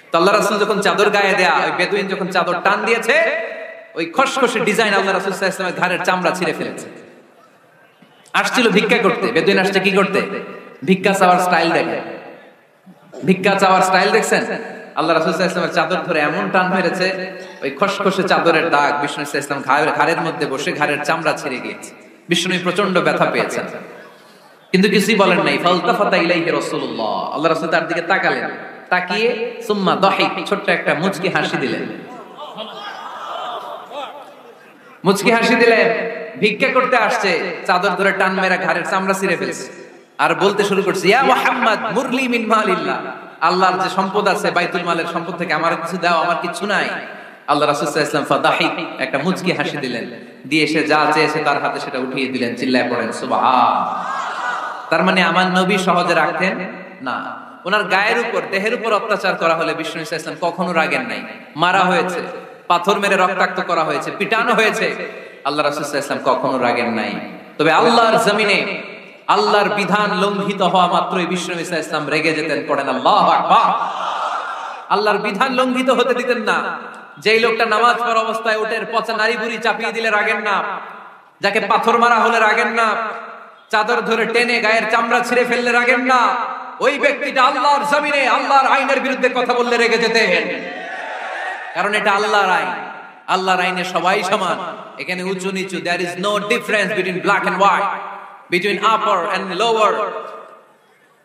তো আল্লাহ রাসূল যখন চাদর গায়ে দেয়া, ওই বেদুইন যখন চাদর টান দিয়েছে, ওই খসখসে ডিজাইন আল্লাহ রাসূল সাল্লাল্লাহু আলাইহি ওয়াসাল্লামের ঘাড়ের চামড়া ছিঁড়ে ফেলেছে। আসছিল ভিক্ষা করতে, বেদুইন আসছে কি করতে? ভিক্ষা চাওয়ার স্টাইল দেখেন, ভিক্ষা চাওয়ার স্টাইল দেখছেন? আল্লাহ রাসূল সাল্লাল্লাহু আলাইহি ওয়াসাল্লামের চাদর ধরে এমন টান মেরেছে, ওই খসখসে চাদরের দাগ বিষ্ণু সাল্লাল্লাহু আলাইহি ওয়াসাল্লাম ঘাড়ের মধ্যে বসে ঘাড়ের চামড়া ছিঁড়ে গিয়েছে। বিষ্ণু প্রচন্ড ব্যথা পেয়েছেন, কিন্তু কিছুই বলেন নাই। ফালতাফাতা ইলাইহি রাসূলুল্লাহ, আল্লাহ রাসূল তার দিকে তাকালেন, তাকিয়ে সুম্মা দাহিক, ছোট্ট একটা মুচকি হাসি দিলেন। মুচকি হাসি দিলেন, ভিক্ষা করতে আসছে, চাদর ধরে টান মেরা ঘাড়ের চামড়া ছিঁড়ে ফেলছে, আর বলতে শুরু করছে, ইয়া মুহাম্মদ মুরলি মিন মালিল্লাহ, আল্লাহর যে সম্পদ আছে বাইতুল মালের সম্পদ থেকে আমার কিছু দাও, আমার কিছু নাই। আল্লাহ রাসূল সাল্লাল্লাহু আলাইহি ওয়াসাল্লাম ফাদাহিক, একটা মুচকি হাসি দিলেন, দিয়ে সে যা চেয়েছে তার হাতে সেটা উঠিয়ে দিলেন। চিল্লায় পড়েন সুবহান। তার মানে আমার নবী সহজে রাখতেন না। ওনার গায়ের উপর, দেহের উপর অত্যাচার করা হলে বিষ্ণু সাল্লাল্লাহু আলাইহি ওয়াসাল্লাম কখনো রাগেন নাই। মারা হয়েছে, পাথর মেরে রক্তাক্ত করা হয়েছে, পিটানো হয়েছে, আল্লাহ রাসূল সাল্লাল্লাহু আলাইহি ওয়াসাল্লাম কখনো রাগেন নাই। তবে আল্লাহর জমিনে আল্লাহর বিধান লঙ্ঘিত হওয়া মাত্রই বিষ্ণু সাল্লাল্লাহু আলাইহি ওয়াসাল্লাম রেগে যেতেন। পড়েন আল্লাহু আকবার। আল্লাহর বিধান লঙ্ঘিত হতে দিতেন না। যেই লোকটা নামাজ পড়া অবস্থায় উটের পচা নারী বুড়ি চাপিয়ে দিলে রাগেন না, যাকে পাথর মারা হলে রাগেন না, চাদর ধরে টেনে গায়ের চামড়া ছিঁড়ে ফেললে রাগেন না, ওই ব্যক্তিটা আল্লাহর জমিনে আল্লাহর আইনের বিরুদ্ধে কথা বললে রেগে যেতেন। কারণ এটা আল্লাহর আইন, আল্লাহর আইনে সবাই সমান। এখানে উঁচু নিচু, there is no difference between black and white, between upper and lower,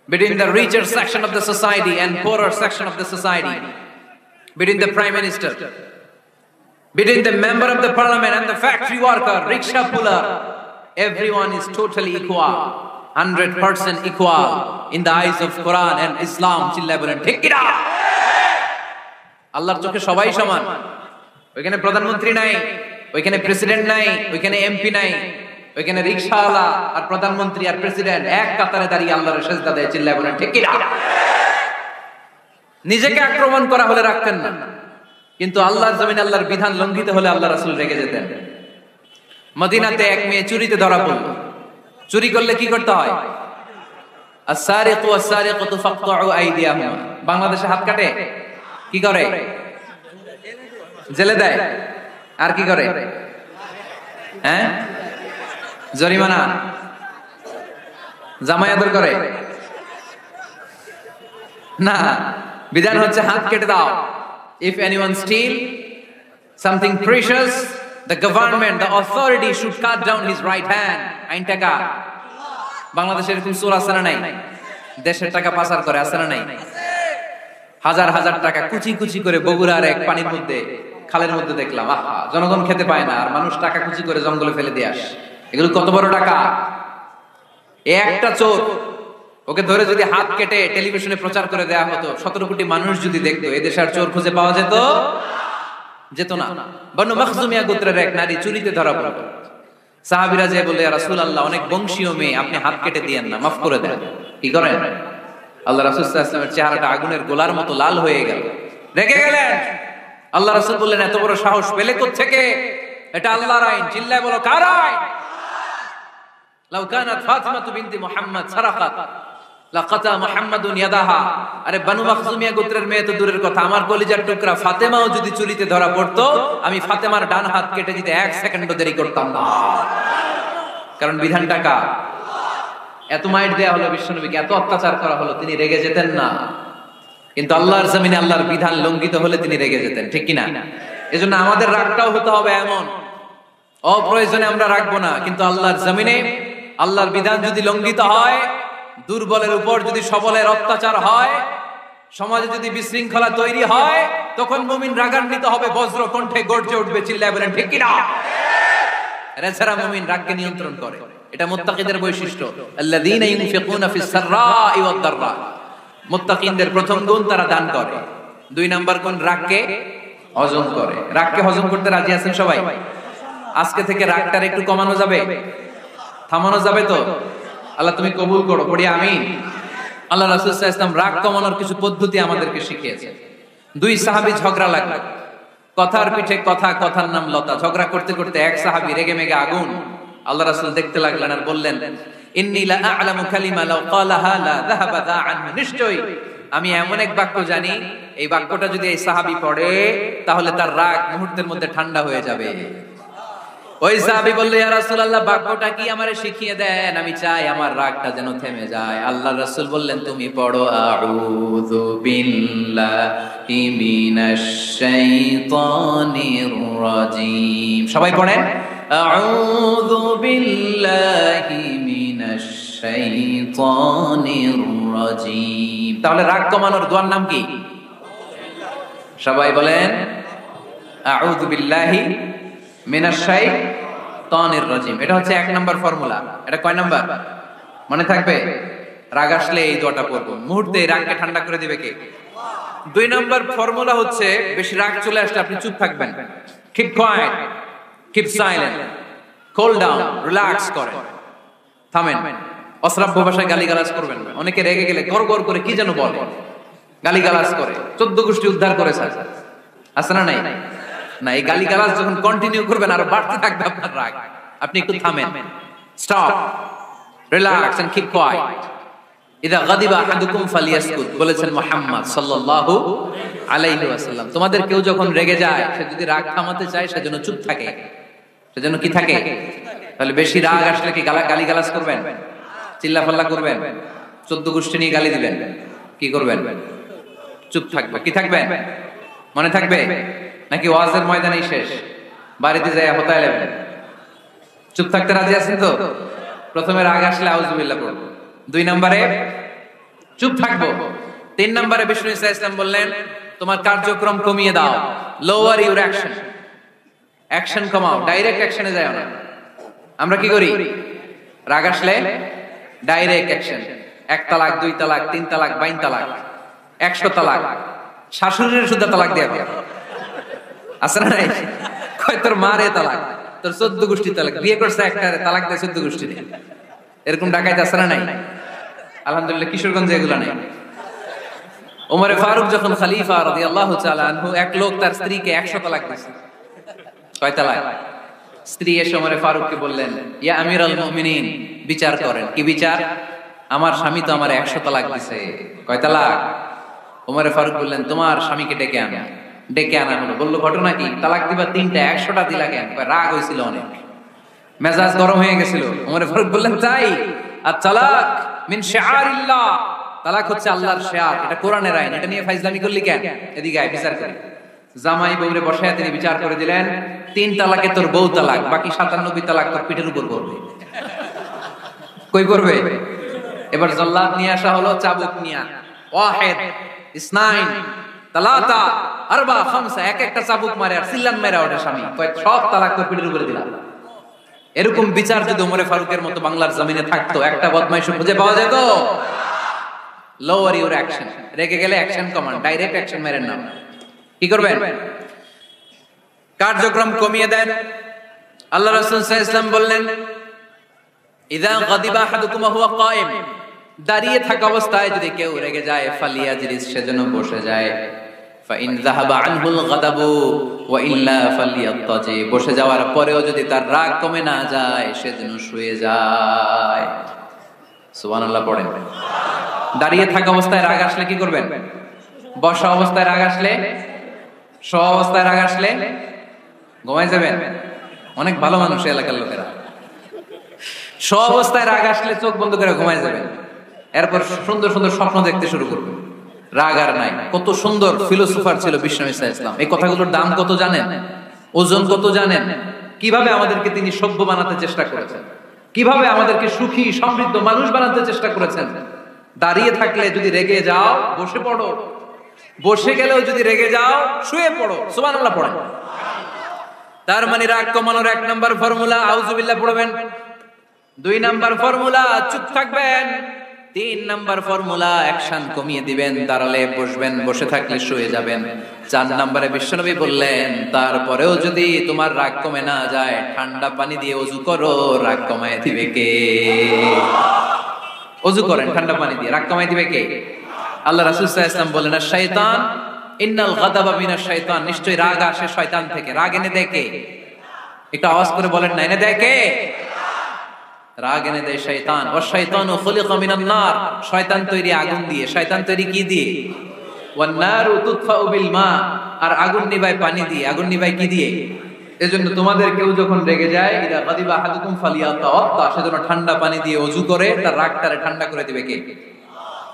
between the richer section of the society and poorer section of the society, between the prime minister, between the member of the parliament and the factory worker, rickshaw puller. Everyone is totally equal, 100% equal in the eyes of Quran and Islam. চিল্লায় বলেন ঠিক কি না? আল্লাহর চোখে সবাই সমান। ওইখানে প্রধানমন্ত্রী নাই, ওইখানে প্রেসিডেন্ট নাই, ওইখানে এমপি নাই, ওইখানে রিকশাওয়ালা আর প্রধানমন্ত্রী আর প্রেসিডেন্ট এক কাতারে দাঁড়িয়ে আল্লাহর সেজদা দেয়। চিল্লায় বলেন ঠিক কি না? নিজেকে আক্রমণ করা হলে রাখতেন না, কিন্তু আল্লাহর জমিনে আল্লাহর বিধান লঙ্ঘিত হলে আল্লাহ রাসূল রেগে যেতেন। মদিনাতে এক মেয়ে চুরিতে ধরা পড়ল। চুরি করলে কি করতে হয়? আস-সারিকু ওয়াস-সারিকাতু ফাকতাউ আইদিয়াহুমা। বাংলাদেশে হাত কাটে, কি করে? জেলে দেয়। আর কি করে? হ্যাঁ, জরিমানা, জামাই আদর করে না। বিধান হচ্ছে হাত কেটে দাও। If anyone steal something precious, the government, the authority should cut down his right hand. আইন টাকা। বাংলাদেশে এরকম চোর আছে না নাই? দেশের টাকা পাচার করে, আছে না নাই? হাজার হাজার টাকা কুচি কুচি করে বগুড়ার এক পানির মধ্যে, খালের মধ্যে দেখলাম। আহা, জনগণ খেতে পায় না, আর মানুষ টাকা কুচি করে জঙ্গলে ফেলে দিয়ে আসে। এগুলো কত বড় টাকা! একটা চোর, ওকে ধরে যদি হাত কেটে টেলিভিশনে প্রচার করে দেয়া হতো, 17 কোটি মানুষ যদি দেখতো, এদেশে আর চোর খুঁজে পাওয়া যেত না। বনু মখজুমিয়া গোত্রের এক নারী চুরিতে ধরা পড়ল। সাহাবীরা যে বলে, ইয়া রাসূলুল্লাহ, অনেক বংশীয় মেয়ে, আপনি হাত কেটে দিয়েন না, মাফ করে দেন। কি করেন? আল্লাহ রাসূল সাল্লাল্লাহু আলাইহি ওয়াসাল্লামের চেহারাটা আগুনের গোলার মতো লাল হয়ে গেল, রেগে গেলেন। আল্লাহ রাসূল বললেন, এত বড় সাহস পেলে কোত্থেকে? এটা আল্লাহর আইন। চিল্লায় বলো, কার আইন? লাউ কানাত ফাতিমাতু বিনতি মুহাম্মদ সারাকাত লাকাতা মুহাম্মাদুন ইয়াদাহা। আরে বনু মখজুমিয়া গোত্রের মেয়ে তো দূরের কথা, আমার কলিজার টুকরা ফাতেমাও যদি চুরিতে ধরা পড়তো, আমি ফাতেমার ডান হাত কেটে দিতে 1 সেকেন্ডও দেরি করতাম না। কারণ বিধানটা কার? এত মাইট দেয়া হলো বিশ্বনবীকে, এত অত্যাচার করা হলো, তিনি রেগে যেতেন না। কিন্তু আল্লাহর জমিনে আল্লাহর বিধান লঙ্ঘিত হলে তিনি রেগে যেতেন, ঠিক কি না? এজন্য আমাদের রাগটাও হতে হবে এমন, অপ্রয়োজনে আমরা রাখবো না। কিন্তু আল্লাহর জমিনে আল্লাহর বিধান যদি লঙ্ঘিত হয়, দুর্বলের উপর যদি সবলের অত্যাচার হয়, সমাজে যদি বিশৃঙ্খলা তৈরি হয়, তখন মুমিন রাগান্বিত হবে, বজ্র কণ্ঠে গর্জে উঠবে। চিল্লায় বলেন ঠিক কি না? এছাড়া মুমিন রাগকে নিয়ন্ত্রণ করে, এটা মুত্তাকিদের বৈশিষ্ট্য। আল্লাযীনা ইউনফিকুনা ফিস সাররাই ওয়াদ দাররা। মুত্তাকিনদের প্রথম গুণ, তারা দান করে। 2 নাম্বার গুণ, রাগকে হজম করে। রাগকে হজম করতে রাজি আছেন সবাই? আজকে থেকে রাগটার একটু কমানো যাবে, থামানো যাবে তো? আল্লাহ তুমি কবুল করো, পড়ি আমিন। আল্লাহ রাসূল সাল্লাল্লাহু আলাইহি ওয়াসাল্লাম রাগ কমানোর কিছু পদ্ধতি আমাদেরকে শিখিয়েছেন। 2 সাহাবী ঝগড়া লাগলো, কথার পিঠে কথা, কথার নাম লতা। ঝগড়া করতে করতে এক সাহাবী রেগে মেগে আগুন। আল্লাহ রাসূল দেখতে লাগলেন আর বললেন, ইন্নী লা আ'লামু কালিমা লাউ ক্বালাহা লা যাহাবা যা আনহু, নিশ্চয়ই আমি এমন এক বাক্য জানি, এই বাক্যটা যদি এই সাহাবী পড়ে তাহলে তার রাগ মুহূর্তের মধ্যে ঠান্ডা হয়ে যাবে। ওই সাহাবী বলল, ইয়া রাসূলুল্লাহ, বাক্যটা কি আমারে শিখিয়ে দেন, আমি চাই আমার রাগটা যেন থেমে যায়। আল্লাহর রাসূল বললেন, তুমি পড়ো আউযু বিল্লাহি মিনাশ শাইতানির রাজীম। সবাই পড়েন, আউযু বিল্লাহি মিনাশ শাইতানির রাজীম। তাহলে রাগ কমানোর দোয়ার নাম কি? সবাই বলেন, আউযু বিল্লাহি মিনাশ শাইতানির রাজীম। এটা হচ্ছে 1 নাম্বার ফর্মুলা। এটা কয় নাম্বার মনে থাকবে? রাগ আসলে এই দোয়াটা পড়বো, মুহূর্তে রাগকে ঠান্ডা করে দিবে কে? 2 নাম্বার ফর্মুলা হচ্ছে, বেশি রাগ চলে আসলে আপনি চুপ থাকবেন। Keep coed, keep silent, cool down, relax করেন, থামেন। অশ্রাব্য ভাষায় গালিগালাজ করবেন না। অনেকে রেগে গেলে গড়গড় করে কি যেন বলে, গালিগালাজ করে, 14 গোষ্ঠী উদ্ধার করেছে, আছে না নাই? না, এই গালিগালাজ যখন কন্টিনিউ করবেন আরো বাড়তে থাকবে আপনার রাগ। আপনি একটু থামেন, stop, relax and keep quiet. ইদা গাদিবা আহাদুকুম ফালিয়াসকুত, বলেছেন মুহাম্মদ সাল্লাল্লাহু আলাইহি ওয়াসাল্লাম। তোমাদের কেউ যখন রেগে যায়, সে যদি রাগ থামাতে চায় সেজন্য চুপ থাকে, সেজন্য কি থাকে? তাহলে বেশি রাগ আসলে কি গালিগালাজ করবেন, চিল্লাফাল্লা করবেন, 14 গোষ্ঠী নিয়ে গালি দিবেন, কি করবেন? চুপ থাকবে। কি থাকবেন মনে থাকবে? নাকি ওয়াজের ময়দানেই শেষ, বাড়িতে যায় হতায় নেবেন? চুপ থাকতে রাজি আছেন তো? প্রথমে রাগ আসলে আউযুবিল্লাহ পড়ব, 2 নম্বরে চুপ থাকবো, 3 নম্বরে বিষ্ণু ইসা ইসলাম বললেন, তোমার কার্যক্রম কমিয়ে দাও, লোয়ার ইউর অ্যাকশন, অ্যাকশন কমাও, ডাইরেক্ট অ্যাকশনে যাও না। আমরা কি করি? রাগ আসলে ডাইরেক্ট অ্যাকশন, 1 তালাক, 2 তালাক, 3 তালাক, 22 তালাক, 100 তালাক, শাশুড়ির শুদ্ধ তালাক দিয়ে হবে, আছে না নাই? কয় তোর মারে তালাক, তোর 14 গোষ্ঠী তালাক, বিয়ে করছে একটা, তালাক দেয় 14 গোষ্ঠী দিয়ে। এরকম ডাকাইতে আছে না নাই? আলহামদুলিল্লাহ কিশোরগঞ্জে এগুলো নাই। ওমরে ফারুক যখন খলিফা রাদিয়াল্লাহু তাআলা আনহু, এক লোক তার স্ত্রীকে 100 তালাক দিয়েছে। কয় তালাক? স্ত্রী এসে ওমরে ফারুককে বললেন, ইয়া আমিরুল মুমিনিন, বিচার করেন। কি বিচার? আমার স্বামী তো আমার 100 তালাক দিয়েছে। কয় তালাক? ওমরে ফারুক বললেন, তোমার স্বামীকে ডেকে আনো। ডেকে আনা হলো। বলল, ঘটনা কি? তালাক দিবা 3টা, 100টা দিলা কেন? রাগ হয়েছিল অনেক, মেজাজ গরম হয়ে গেছিল। ওমরে ফারুক বললেন, তাই? আর তালাক মিন শিআরিল্লাহ, তালাক হচ্ছে আল্লাহর শিআর, এটা কোরআনের আইন, এটা নিয়ে ফাইজলামি করলি কেন? এদিকে আয়, বিচার করি। জামাই বউরে বসায় তিনি বিচার করে দিলেন, 3 তালাকে তোর বউ তালাক, বাকি 97 তালাক তোর পিঠের উপর পড়বে। কই পড়বে? এবার জল্লাদ নিয়ে আসা হলো, চাবুক নিয়া, ওয়াহিদ, ইসনাইন, তালাতা, আরবা, খামসা, এক একটা চাবুক মারে আর সিল্লান মেরা ওঠে স্বামী, কয় সব তালাক তোর পিঠের উপরে দিলাম। এরকম বিচার যদি ওমরে ফারুকের মতো বাংলার জমিনে থাকতো, একটা বদমাইশ খুঁজে পাওয়া যেত? লোয়ার ইউর অ্যাকশন, রেগে গেলে অ্যাকশন কমান্ড, ডাইরেক্ট অ্যাকশন মেরেন না। কি করবেন? কার্যক্রম কমিয়ে দেন। আল্লাহ রাসূল সাল্লাল্লাহু আলাইহি ওয়াসাল্লাম বললেন, ইযা গাদিবা আহাদুকুম হুয়া কায়েম, দাঁড়িয়ে থাকা অবস্থায় যদি কেউ রেগে যায়, ফালিয়াজলিস, সেজন্য বসে যায়। ফাইন যাহাবা আনহুল গাদাবু ওয়া ইল্লা ফালিয়াত্তাজি, বসে যাওয়ার পরেও যদি তার রাগ কমে না যায়, সেজন্য শুয়ে যায়। সুবহানাল্লাহ পড়েন। দাঁড়িয়ে থাকা অবস্থায় রাগ আসলে কি করবেন? বসা অবস্থায় রাগ আসলে, শোয়া অবস্থায় রাগ আসলে ঘুমায় যাবেন। অনেক ভালো মানুষ এলাকার লোকেরা, শোয়া অবস্থায় রাগ আসলে চোখ বন্ধ করে ঘুমায় যাবেন। এরপর সুন্দর সুন্দর স্বপ্ন দেখতে শুরু করবেন। রাগ আর নাই। কত সুন্দর ফিলোসোফার ছিল বিষ্ণু ইসা ইসলাম। এই কথাগুলোর দাম কত জানেন? ওজন কত জানেন? কিভাবে আমাদেরকে তিনি সভ্য বানাতে চেষ্টা করেছেন, কিভাবে আমাদেরকে সুখী সমৃদ্ধ মানুষ বানাতে চেষ্টা করেছেন। দাঁড়িয়ে থাকলে যদি রেগে যাও, বসে পড়ো। বসে গেলেও যদি রেগে যাও, শুয়ে পড়ো। সুবহানাল্লাহ পড়েন। তার মানে রাগ কমানোর 1 নাম্বার ফর্মুলা আউযুবিল্লাহ পড়বেন, 2 নাম্বার ফর্মুলা চুপ থাকবেন, 3 নাম্বার ফর্মুলা অ্যাকশন কমিয়ে দিবেন, দাঁড়ালে বসবেন, বসে থাকলে শুয়ে যাবেন। 4 নাম্বারে বিশ্বনবী বললেন, তারপরেও যদি তোমার রাগ কমে না যায়, ঠান্ডা পানি দিয়ে ওযু করো, রাগ কমায় দিবে কে? ওযু করেন ঠান্ডা পানি দিয়ে, রাগ কমায় দিবে কে? আল্লাহ রাসূল সাল্লাল্লাহু আলাইহি ওয়াসাল্লাম বলেন, শাইতান ইন্নাল গাদাবা মিনাশ শাইতান, নিশ্চয়ই রাগ আসে শয়তান থেকে। রাগ এনে দেয় কে? একটু আওয়াজ করে বলেন না, এনে দেয় কে? রাগ এনে দেয় শয়তান। ওয়াশ-শাইতানু খুলিকা মিনান নার, শয়তান তৈরি আগুন দিয়ে। শয়তান তৈরি কি দিয়ে? ওয়ান নারু তুতফাউ বিল মা, আর আগুন নিভায় পানি দিয়ে। আগুন নিভায় কি দিয়ে? এজন্য তোমাদের কেউ যখন রেগে যায়, ইদা গাদিবা আহাদুকুম ফালিয়াতাওয়াত্তা, সেজন্য ঠান্ডা পানি দিয়ে ওযু করে তার রাগটারে ঠান্ডা করে দিবে কে?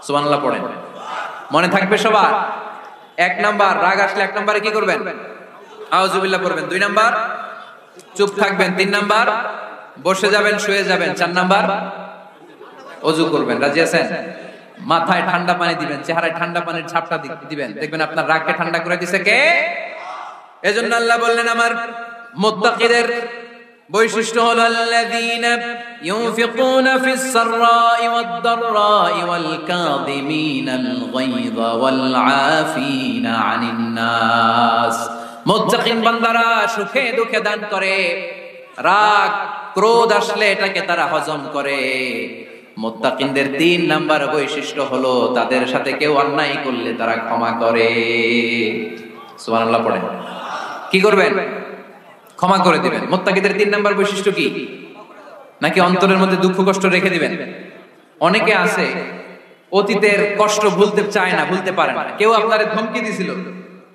সুবহানাল্লাহ পড়েন। মনে থাকবে সবার? 1 নাম্বার, রাগ আসলে 1 নম্বরে কি করবেন? আউযুবিল্লাহ পড়বেন। 2 নাম্বার, চুপ থাকবেন। 3 নাম্বার, বসে যাবেন, শুয়ে যাবেন। 4 নাম্বার, ওযু করবেন। রাজি আছেন? মাথায় ঠান্ডা পানি দিবেন, চেহারায় ঠান্ডা পানির ঝাপটা দিবেন, দেখবেন আপনার রাগকে ঠান্ডা করে দিছে কে? এজন্য আল্লাহ বললেন আমার মুত্তাকিদের বৈশিষ্ট্য হলো আল্লাযীনা ইউনফিকুনা ফিস সাররাই ওয়াদ দাররাই ওয়াল কাযিমিনাল গায়যা ওয়াল আফিনা আনিন নাস। মুত্তাকিন বান্দারা সুখে দুঃখে দান করে, রাগ ক্রোধ আসলে এটাকে তারা হজম করে। মুত্তাকিনদের 3 নাম্বার বৈশিষ্ট্য হলো তাদের সাথে কেউ অন্যায় করলে তারা ক্ষমা করে। সুবহানাল্লাহ পড়েন। কি করবেন? ক্ষমা করে দিবেন। মুত্তাকিদের 3 নাম্বার বৈশিষ্ট্য কি? নাকি অন্তরের মধ্যে দুঃখ কষ্ট রেখে দিবেন? অনেকে আছে অতীতের কষ্ট ভুলতে চায় না, ভুলতে পারে না। কেউ আপনারে ধমকি দিছিল,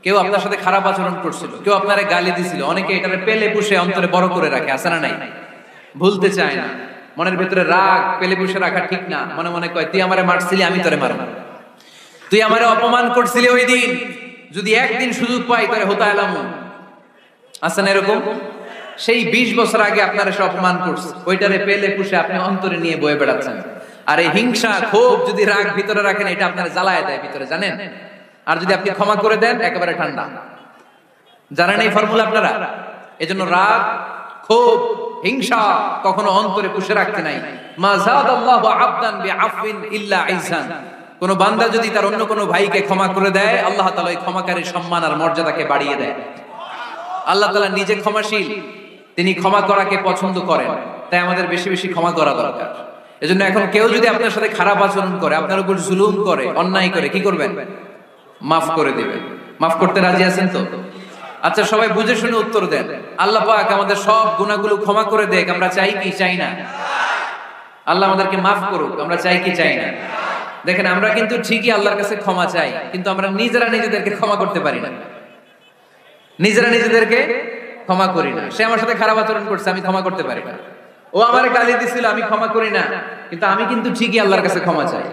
কেউ আপনার সাথে খারাপ আচরণ করছিল, কেউ আপনারে গালি দিছিল, অনেকে এটারে পেলে পুষে অন্তরে বড় করে রাখে, আছে না নাই? ভুলতে চায় না। মনের ভিতরে রাগ পেলে পুষে রাখা ঠিক না। মনে মনে কয়, তুই আমারে মারছিলি, আমি তোরে মারব। তুই আমারে অপমান করছিলি ওই দিন, যদি একদিন সুযোগ পাই তোরে হতা এলামু। আছে না এরকম? সেই 20 বছর আগে আপনারা সব অপমান করছে, ওইটারে পেলে পুষে আপনি অন্তরে নিয়ে বয়ে বেড়াচ্ছেন। আর এই হিংসা ক্ষোভ যদি রাগ ভিতরে রাখেন, এটা আপনারা জ্বালায় দেয় ভিতরে, জানেন? আর যদি আপনি ক্ষমা করে দেন, একেবারে ঠান্ডা। জানেন এই ফর্মুলা আপনারা? এজন্য রাগ ক্ষোভ হিংসা কখনো অন্তরে পুষে রাখতে নাই। মা যাদাল্লাহু আবদান বিআফওয়িন ইল্লা ইযযান। কোন বান্দা যদি তার অন্য কোন ভাইকে ক্ষমা করে দেয়, আল্লাহ তাআলা এই ক্ষমাকারীর সম্মান আর মর্যাদাকে বাড়িয়ে দেয়। আল্লাহ তাআলা নিজে ক্ষমাশীল, তিনি ক্ষমা করাকে পছন্দ করেন। তাই আমাদের বেশি বেশি ক্ষমা করা দরকার। এজন্য এখন কেউ যদি আপনার সাথে খারাপ আচরণ করে, আপনার উপর জুলুম করে, অন্যায় করে, কি করবেন? মাফ করে দিবেন। মাফ করতে রাজি আছেন তো? আচ্ছা, সবাই বুঝে শুনে উত্তর দেন। আল্লাহ পাক আমাদের সব গুনাহগুলো ক্ষমা করে দেখ, আমরা চাই কি চাই না? আল্লাহ আমাদেরকে মাফ করুক, আমরা চাই কি চাই না? দেখেন, আমরা কিন্তু ঠিকই আল্লাহর কাছে ক্ষমা চাই, কিন্তু আমরা নিজেরা নিজেদেরকে ক্ষমা করতে পারি না। নিজেরা নিজেদেরকে ক্ষমা করি না। সে আমার সাথে খারাপ আচরণ করছে, আমি ক্ষমা করতে পারি না। ও আমার গালি দিছিল, আমি ক্ষমা করি না, কিন্তু আমি কিন্তু ঠিকই আল্লাহর কাছে ক্ষমা চাই।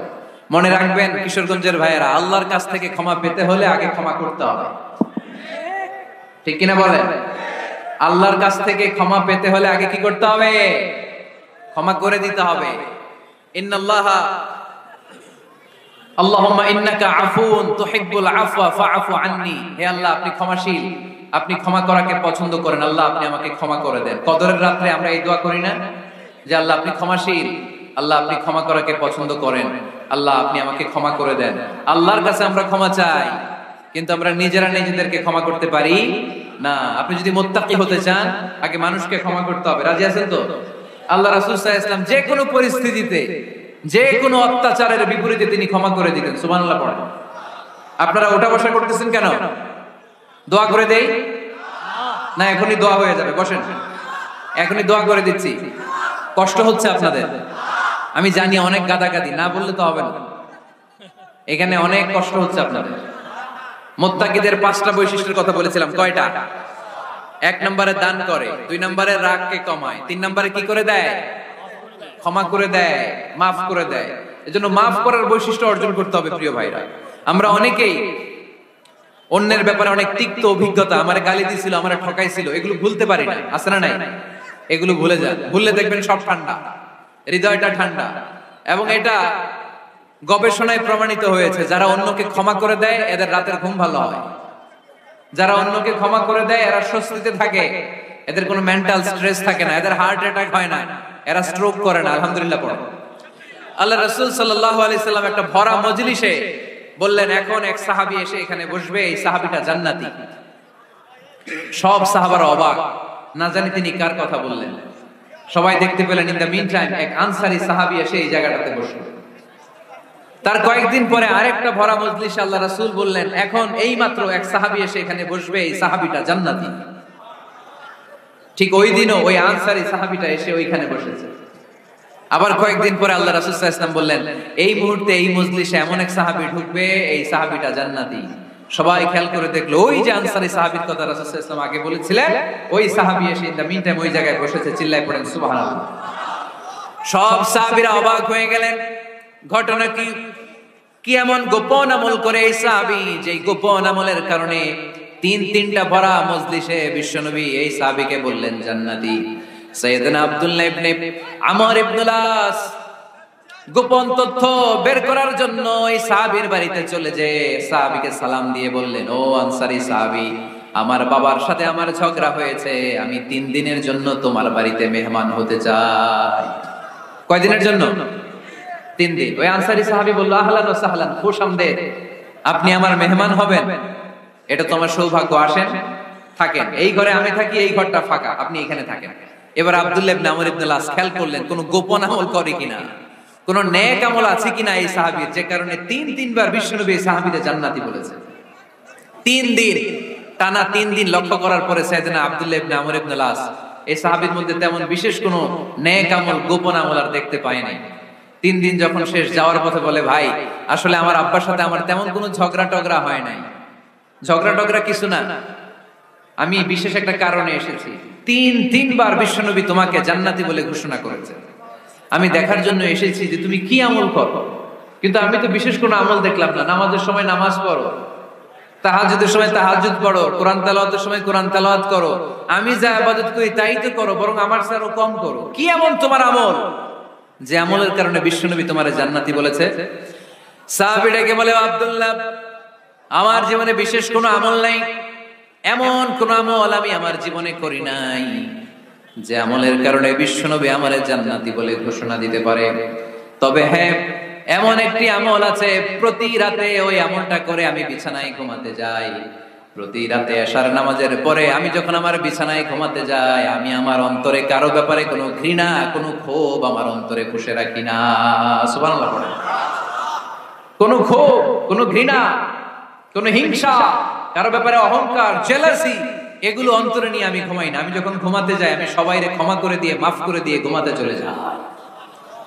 মনে রাখবেন কিশোরগঞ্জের ভাইয়েরা, আল্লাহর কাছ থেকে ক্ষমা পেতে হলে আগে ক্ষমা করতে হবে। ঠিক কিনা বলেন? আল্লাহর কাছ থেকে ক্ষমা পেতে হলে আগে কি করতে হবে? ক্ষমা করে দিতে হবে। ইন্নাল্লাহা আল্লাহুম্মা ইন্নাকা আফুন তুহিব্বুল আফওয়া ফাআফু আন্নি। হে আল্লাহ, আপনি ক্ষমাশীল, আপনি ক্ষমা করাকে পছন্দ করেন। আল্লাহ, আপনি আমাকে ক্ষমা করে দেন। কদরের রাতে আমরা এই দোয়া করি না যে আল্লাহ আপনি ক্ষমাশীল, আল্লাহ আপনি ক্ষমা করাকে পছন্দ করেন, আল্লাহ আপনি আমাকে ক্ষমা করে দেন। আল্লাহর কাছে আমরা ক্ষমা চাই, কিন্তু আমরা নিজেরা নিজেদেরকে ক্ষমা করতে পারি না। আপনি যদি মুত্তাকি হতে চান, আগে মানুষকে ক্ষমা করতে হবে। রাজি আছেন তো? আল্লাহ রাসূল সাল্লাল্লাহু আলাইহি ওয়াসাল্লাম যে কোনো পরিস্থিতিতে, যে কোনো অত্যাচারের বিপরীতে তিনি ক্ষমা করে দিতেন। সুবহানাল্লাহ পড়েন। আপনারা ওঠা বসা করতেছেন কেন? দোয়া করে দেই না? এখনই দোয়া হয়ে যাবে, বসেন। এখনই দোয়া করে দিচ্ছি। কষ্ট হচ্ছে আপনাদের, আমি জানি, অনেক গাদাগাদি, না বললে তো হবে না। এখানে অনেক কষ্ট হচ্ছে আপনাদের। মুত্তাকিদের 5টা বৈশিষ্ট্যের কথা বলেছিলাম। কয়টা? 1 নম্বরে দান করে, 2 নম্বরে রাগকে কমায়, 3 নম্বরে কি করে দেয়? ক্ষমা করে দেয়, মাফ করে দেয়। এজন্য মাফ করার বৈশিষ্ট্য অর্জন করতে হবে প্রিয় ভাইরা। আমরা অনেকেই অন্যের ব্যাপারে অনেক তিক্ত অভিজ্ঞতা, আমারে গালি দিছিল, আমারে ঠকাইছিল, এগুলো ভুলতে পারি না। আছে না নাই? এগুলো ভুলে যান। ভুললে দেখবেন সব ঠান্ডা, হৃদয়টা ঠান্ডা। এবং এটা গবেষণায় প্রমাণিত হয়েছে, যারা অন্যকে ক্ষমা করে দেয় এদের রাতের ঘুম ভালো হয়। যারা অন্যকে ক্ষমা করে দেয় এরা স্বস্তিতে থাকে, এদের কোনো মেন্টাল স্ট্রেস থাকে না, এদের হার্ট অ্যাটাক হয় না, এরা স্ট্রোক করে না। আলহামদুলিল্লাহ পড়ো। আল্লাহ রাসূল সাল্লাল্লাহু আলাইহি সাল্লাম একটা ভরা মজলিসে বললেন, এখন এক সাহাবী এসে এখানে বসবে, এই সাহাবীটা জান্নাতি। সব সাহাবারা অবাক, না জানি তিনি কার কথা বললেন। সবাই দেখতে পেলেন, ইন দ্য মিন টাইম এক আনসারী সাহাবী এসে এই জায়গাটাতে বসলো। তার কয়েকদিন পরে আরেকটা ভরা মজলিসে আল্লাহ রাসূল বললেন, এখন এই মাত্র এক সাহাবী এসে এখানে বসবে, এই সাহাবীটা জান্নাতি। ঠিক ওই দিনও ওই আনসারী সাহাবীটা এসে ওইখানে বসেছে। আবার কয়েকদিন পরে আল্লাহ রাসূল সাল্লাল্লাহু আলাইহি ওয়াসাল্লাম বললেন, এই মুহূর্তে এই মজলিসে এমন এক সাহাবী ঢুকবে, এই সাহাবীটা জান্নাতি। সবাই খেয়াল করে দেখলো, ওই যে আনসারী সাহাবীর কথা রাসূল সাল্লাল্লাহু আলাইহি ওয়াসাল্লাম আগে বলেছিলেন, ওই সাহাবী এসে ইন দা মিন টাইম ওই জায়গায় বসেছে। চিল্লায় পড়েন সুবহানাল্লাহ। সব সাহাবীরা অবাক হয়ে গেলেন, ঘটনা কি? কি এমন গোপন আমল করে এই সাহাবী, যে গোপন আমলের কারণে তিনটা ভরা মজলিসে বিশ্বনবী এই সাহাবীকে বললেন জান্নাতি। সাইয়েদনা আব্দুল্লাহ ইবনে আমর ইবনে আস গোপন তথ্য বের করার জন্য এই সাহাবীর বাড়িতে চলে যে সাহাবীকে সালাম দিয়ে বললেন, ও আনসারী সাহাবী, আমার বাবার সাথে আমার ঝগড়া হয়েছে, আমি 3 দিনের জন্য তোমার বাড়িতে মেহমান হতে চাই। কয়দিনের জন্য? 3 দিন। ওই আনসারী সাহাবী বলল, আহলান ওয়া সাহলান, খুশামদেদ, আপনি আমার মেহমান হবেন, এটা তো আমার সৌভাগ্য, আসেন থাকেন, এই ঘরে আমি থাকি, এই ঘরটা ফাঁকা, আপনি এখানে থাকেন। এবার আব্দুল্লাহ ইবনে আমর ইবনে আস খেয়াল করলেন কোন গোপন আমল করে কিনা, কোন নেক আমল আছে কিনা এই সাহাবীর, যে কারণে 3বার বিশ্বনবী এই সাহাবীকে জান্নাতি বলেছেন। 3 দিন টানা 3 দিন লক্ষ্য করার পরে সাইয়েদনা আব্দুল্লাহ ইবনে আমর ইবনে আস এই সাহাবীর মধ্যে তেমন বিশেষ কোনো নেক আমল, গোপন আমল আর দেখতে পায় নাই। 3 দিন যখন শেষ, যাওয়ার পথে বলে, ভাই আসলে আমার আব্বার সাথে আমার তেমন কোনো ঝগড়া টগড়া হয় নাই, ঝগড়া টগড়া কিছু না, আমি বিশেষ একটা কারণে এসেছি। 3বার বিশ্বনবী তোমাকে জান্নাতি বলে ঘোষণা করেছে, আমি দেখার জন্য এসেছি যে তুমি কি আমল করো, কিন্তু আমি তো বিশেষ কোনো আমল দেখলাম না। নামাজের সময় নামাজ পড়ো, তাহাজ্জুদের সময় তাহাজ্জুদ পড়ো, কোরআন তেলাওয়াতের সময় কোরআন তেলাওয়াত করো, আমি যা ইবাদত করি তাই তো করো, বরং আমার চেয়ে আরো কম করো। কি এমন তোমার আমল যে আমলের কারণে বিশ্বনবী তোমারে জান্নাতি বলেছে? সাহাবীটাকে বলে, আব্দুল্লাহ, আমার জীবনে বিশেষ কোনো আমল নাই, এমন কোন আমল আমি আমার জীবনে করি নাই যে আমলের কারণে বিশ্বনবী আমারে জান্নাতি বলে ঘোষণা দিতে পারে। তবে হ্যাঁ, এমন একটি আমল আছে, প্রতি রাতে ওই আমলটা করে আমি বিছানায় ঘুমাতে যাই। প্রতি রাতে এশার নামাজের পরে আমি যখন আমার বিছানায় ঘুমাতে যাই, আমি আমার অন্তরে কারো ব্যাপারে কোনো ঘৃণা, কোনো ক্ষোভ আমার অন্তরে পুষে রাখি না। সুবহানাল্লাহ পড়েন। কোনো ক্ষোভ, কোনো ঘৃণা, কোনো হিংসা, কারো ব্যাপারে অহংকার, জেলাসি, এগুলো অন্তরে নিয়ে আমি ঘুমাই না। আমি যখন ঘুমাতে যাই, আমি সবাইরে ক্ষমা করে দিয়ে, মাফ করে দিয়ে ঘুমাতে চলে যাই।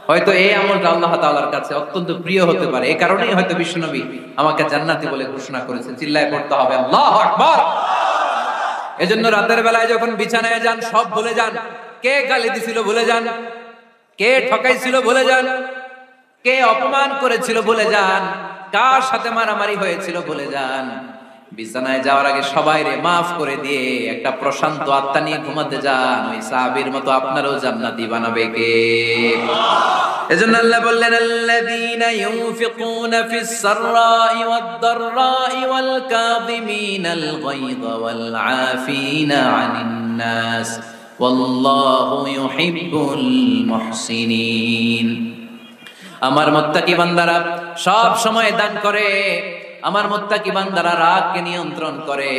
হয়তো এই আমলটা আল্লাহ তাআলার কাছে অত্যন্ত প্রিয় হতে পারে, এই কারণেই হয়তো বিশ্বনবী আমাকে জান্নাতি বলে ঘোষণা করেছে। চিল্লায় পড়তে হবে আল্লাহু আকবার। এজন্য রাতের বেলায় যখন বিছানায় যান, সব ভুলে যান। কে গালি দিছিল ভুলে যান, কে ঠকাইছিল ভুলে যান, কে অপমান করেছিল ভুলে যান, কার সাথে মারামারি হয়েছিল ভুলে যান। বিছানায় যাওয়ার আগে সবাইরে মাফ করে দিয়ে একটা প্রশান্ত আত্মা নিয়ে ঘুমাতে যান। ওই সাহাবীর মতো আপনারও জান্নাতি বানাবে কে? এজন্য আল্লাহ বললেন, আল্লাযীনা ইউনফিকুনা ফিস সাররাই ওয়াদ দাররাই ওয়াল কাযিমিনাল গায়যা ওয়াল আফিনা আনিন নাস ওয়াল্লাহু ইউহিব্বুল মুহসিনিন। আমার মুত্তাকি বান্দারা সব সময় দান করে, আমার মুত্তাকি বান্দারা রাগকে নিয়ন্ত্রণ করে,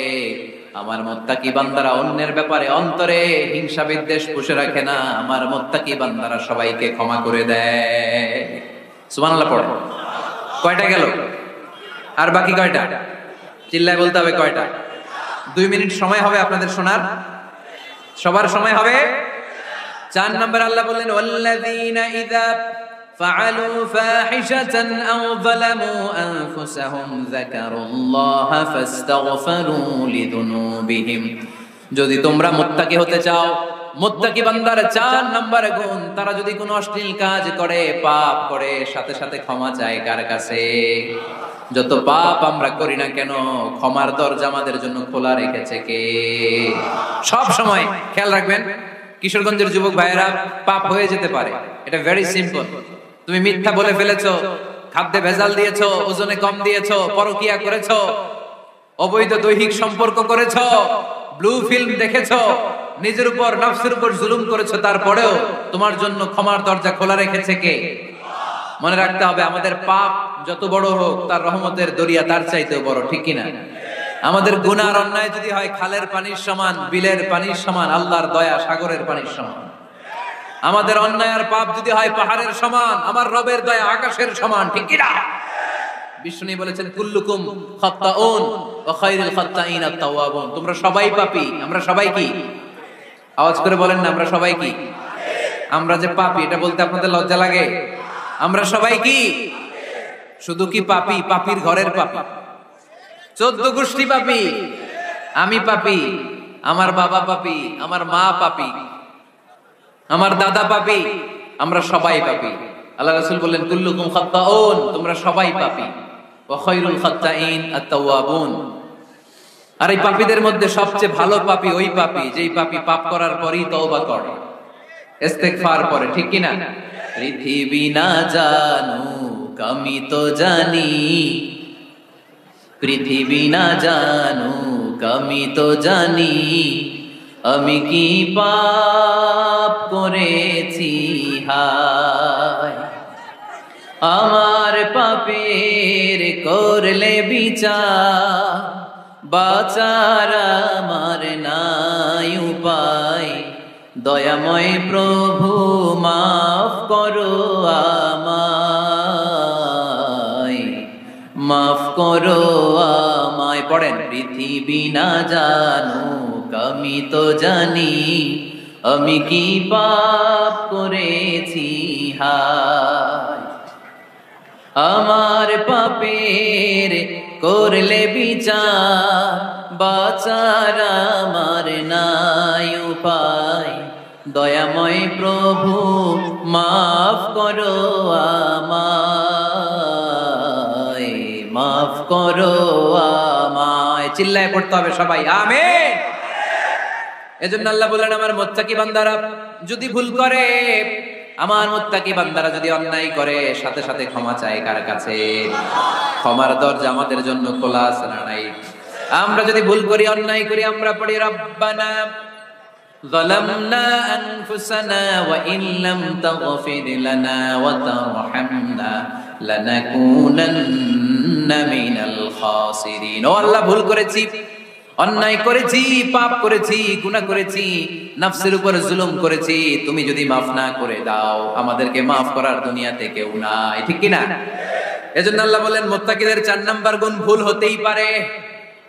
আমার মুত্তাকি বান্দারা অন্যের ব্যাপারে অন্তরে হিংসা বিদ্বেষ পুষে রাখে না, আমার মুত্তাকি বান্দারা সবাইকে ক্ষমা করে দেয়। সুবহানাল্লাহ পড়ো। কয়টা গেল? আর বাকি কয়টা? চিল্লায় বলতে হবে কয়টা? 2 মিনিট সময় হবে আপনাদের শোনার, সবার সময় হবে। 4 নম্বর আল্লাহ বললেন, ওয়াল্লাযীনা ইযা فعلوا فاحشة أو ظلموا أنفسهم ذكروا الله فاستغفروا لذنوبهم। যদি তোমরা মুত্তাকি হতে চাও, মুত্তাকি বান্দার 4 নম্বর গুণ, তারা যদি কোনো অশ্লীল কাজ করে, পাপ করে, সাথে সাথে ক্ষমা চায় কার কাছে? যত পাপ আমরা করি না কেন, ক্ষমার দরজা আমাদের জন্য খোলা রেখেছে কে? সব সময় খেয়াল রাখবেন, কিশোরগঞ্জের যুবক ভাইয়েরা, পাপ হয়ে যেতে পারে, এটা ভেরি সিম্পল। তুমি মিথ্যা বলে ফেলেছো, খাদ্যে ভেজাল দিয়েছো, ওজনে কম দিয়েছো, পরকিয়া করেছো, অবৈধ দৈহিক সম্পর্ক করেছো, ব্লু ফিল্ম দেখেছো, নিজের উপর নফসের উপর জুলুম করেছো, তারপরেও তোমার জন্য ক্ষমার দরজা খোলা রেখেছে কে? মনে রাখতে হবে, আমাদের পাপ যত বড় হোক, তার রহমতের দরিয়া তার চাইতেও বড়, ঠিক কিনা? আমাদের গুনার অন্যায় যদি হয় খালের পানির সমান, বিলের পানির সমান, আল্লাহর দয়া সাগরের পানির সমান। আমাদের অন্যায় আর পাপ যদি হয় পাহাড়ের সমান, আমার রবের দয়া আকাশের সমান, ঠিক কিনা? বিষ্ণু বলেছেন, কুল্লুকুম খাত্তাউন ওয়া খায়রুল খাত্তাইন আত-তাওয়াবুন। তোমরা সবাই পাপী, আমরা সবাই কি? আওয়াজ করে বলেন না, আমরা সবাই কি? আমরা যে পাপী এটা বলতে আপনাদের লজ্জা লাগে? আমরা সবাই কি শুধু কি পাপী? পাপীর ঘরের পাপী, 14 গোষ্ঠী পাপী। আমি পাপী, আমার বাবা পাপী, আমার মা পাপী, আমার দাদা পাপী, আমরা সবাই পাপী। আল্লাহ রাসূল বললেন কুল্লুকুম খাত্তাউন, তোমরা সবাই পাপী। ওয়া খায়রুল খাত্তাইন আত-তাওয়াবুন। আর এই পাপীদের মধ্যে সবচেয়ে ভালো পাপী ওই পাপী যেই পাপী পাপ করার পরেই তওবা করে, ইস্তেগফার করে, ঠিক কি না? পৃথিবী না জানুক আমি তো জানি, পৃথিবী না জানুক আমি তো জানি, আমি কি পাপ করেছি হায়। আমার পাপের করলে বিচার, বাঁচার আমার নাই উপায়। দয়াময় প্রভু মাফ করো আমায়, মাফ করো আমায়। পড়েন পৃথিবী না জানুক আমি তো জানি, আমি কি পাপ করেছি হায়। আমার পাপের করলে বিচার, বাঁচার আমার নাই উপায়। দয়াময় প্রভু মাফ করো আমায়, মাফ করো আমায়। চিল্লায় পড়তে হবে সবাই, আমিন। এজন্য আল্লাহ বলেন আমার মুত্তাকি বান্দারা যদি ভুল করে, আমার মুত্তাকি বান্দারা যদি অন্যায় করে, সাথে সাথে ক্ষমা চায় কার কাছে? ক্ষমার দরজা আমাদের জন্য খোলা আছে না নাই? আমরা যদি ভুল করি, অন্যায় করি, আমরা পড়ি রব্বানা যালামনা আনফুসানা ওয়া ইন লাম তাগফির লানা ওয়া তারহামনা লানাকুনান্না মিনাল খাসিরিন। ও আল্লাহ, ভুল করেছি, অন্যায় করেছি, পাপ করেছি, গুনাহ করেছি, নফসের উপর জুলুম করেছি, তুমি যদি মাফ না করে দাও, আমাদেরকে মাফ করার দুনিয়াতে কেউ নাই, ঠিক কি না? এজন্য আল্লাহ বলেন মুত্তাকিদের 4 নাম্বার গুণ ভুল হতেই পারে,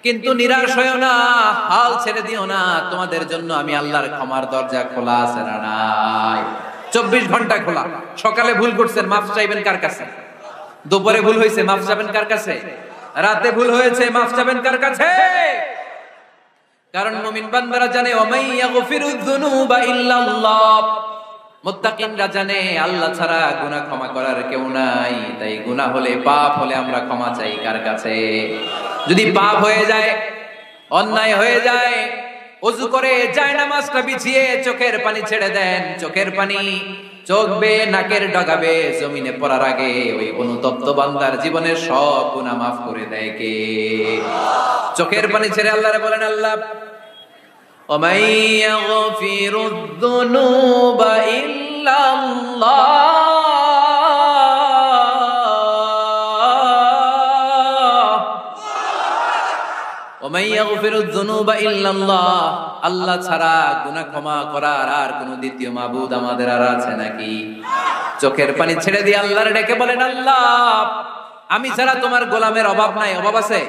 কিন্তু নিরাশ হয়ো না, হাল ছেড়ে দিও না, তোমাদের জন্য আমি আল্লাহর ক্ষমার দরজা খোলা আছে না নাই? 24 ঘন্টা খোলা। সকালে ভুল করছেন, মাফ চাইবেন কার কাছে? দুপুরে ভুল হয়েছে, মাফ চাইবেন কার কাছে? রাতে ভুল হয়েছে, মাফ চাইবেন কার কাছে? কারণ মুমিন বান্দারা জানে ওয়ামাই ইয়াগফিরুয যুনুবা ইল্লাল্লাহ, মুত্তাকিনরা জানে আল্লাহ ছাড়া গুনাহ ক্ষমা করার কেউ নাই। তাই গুনাহ হলে, পাপ হলে আমরা ক্ষমা চাই কার কাছে? যদি পাপ হয়ে যায়, অন্যায় হয়ে যায়, ওযু করে জায়নামাজটা বিছিয়ে চোখের পানি ছেড়ে দেন, চোখের পানি চোখ বেয়ে নাকের ডগাবে জমিনে পড়ার আগে ওই অনুতপ্ত বান্দার জীবনের সব গুনাহ মাফ করে দেয় কে? চোখের পানি ছেড়ে আল্লাহরে বলেন আল্লাহ ওয়ামাই ইয়াগফিরুয যুনুবা ইল্লাল্লাহ, ওয়ামাই ইয়াগফিরুয যুনুবা ইল্লাল্লাহ, আল্লাহ ছাড়া গুনাহ ক্ষমা করার আর কোনো দ্বিতীয় মাবুদ আমাদের আর আছে নাকি? চোখের পানি ছেড়ে দিয়ে আল্লাহরে ডেকে বলেন আল্লাহ, আমি ছাড়া তোমার গোলামের অভাব নাই, অভাব আছে?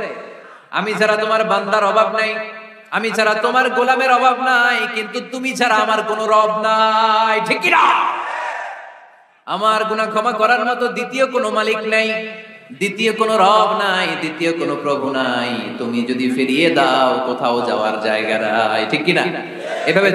আমি ছাড়া তোমার বান্দার অভাব নাই, আমি ছাড়া তোমার গোলামের অভাব নাই, কিন্তু তুমি ছাড়া আমার কোনো রব নাই, ঠিক কি না? আমার গুনাহ ক্ষমা করার মতো দ্বিতীয় কোনো মালিক নাই, দ্বিতীয় কোনো রব নাই, দ্বিতীয় কোনো প্রভু নাই। তুমি যদি ফিরিয়ে দাও, কোথাও যাওয়ার জায়গা নাই, ঠিক কি না? এভাবে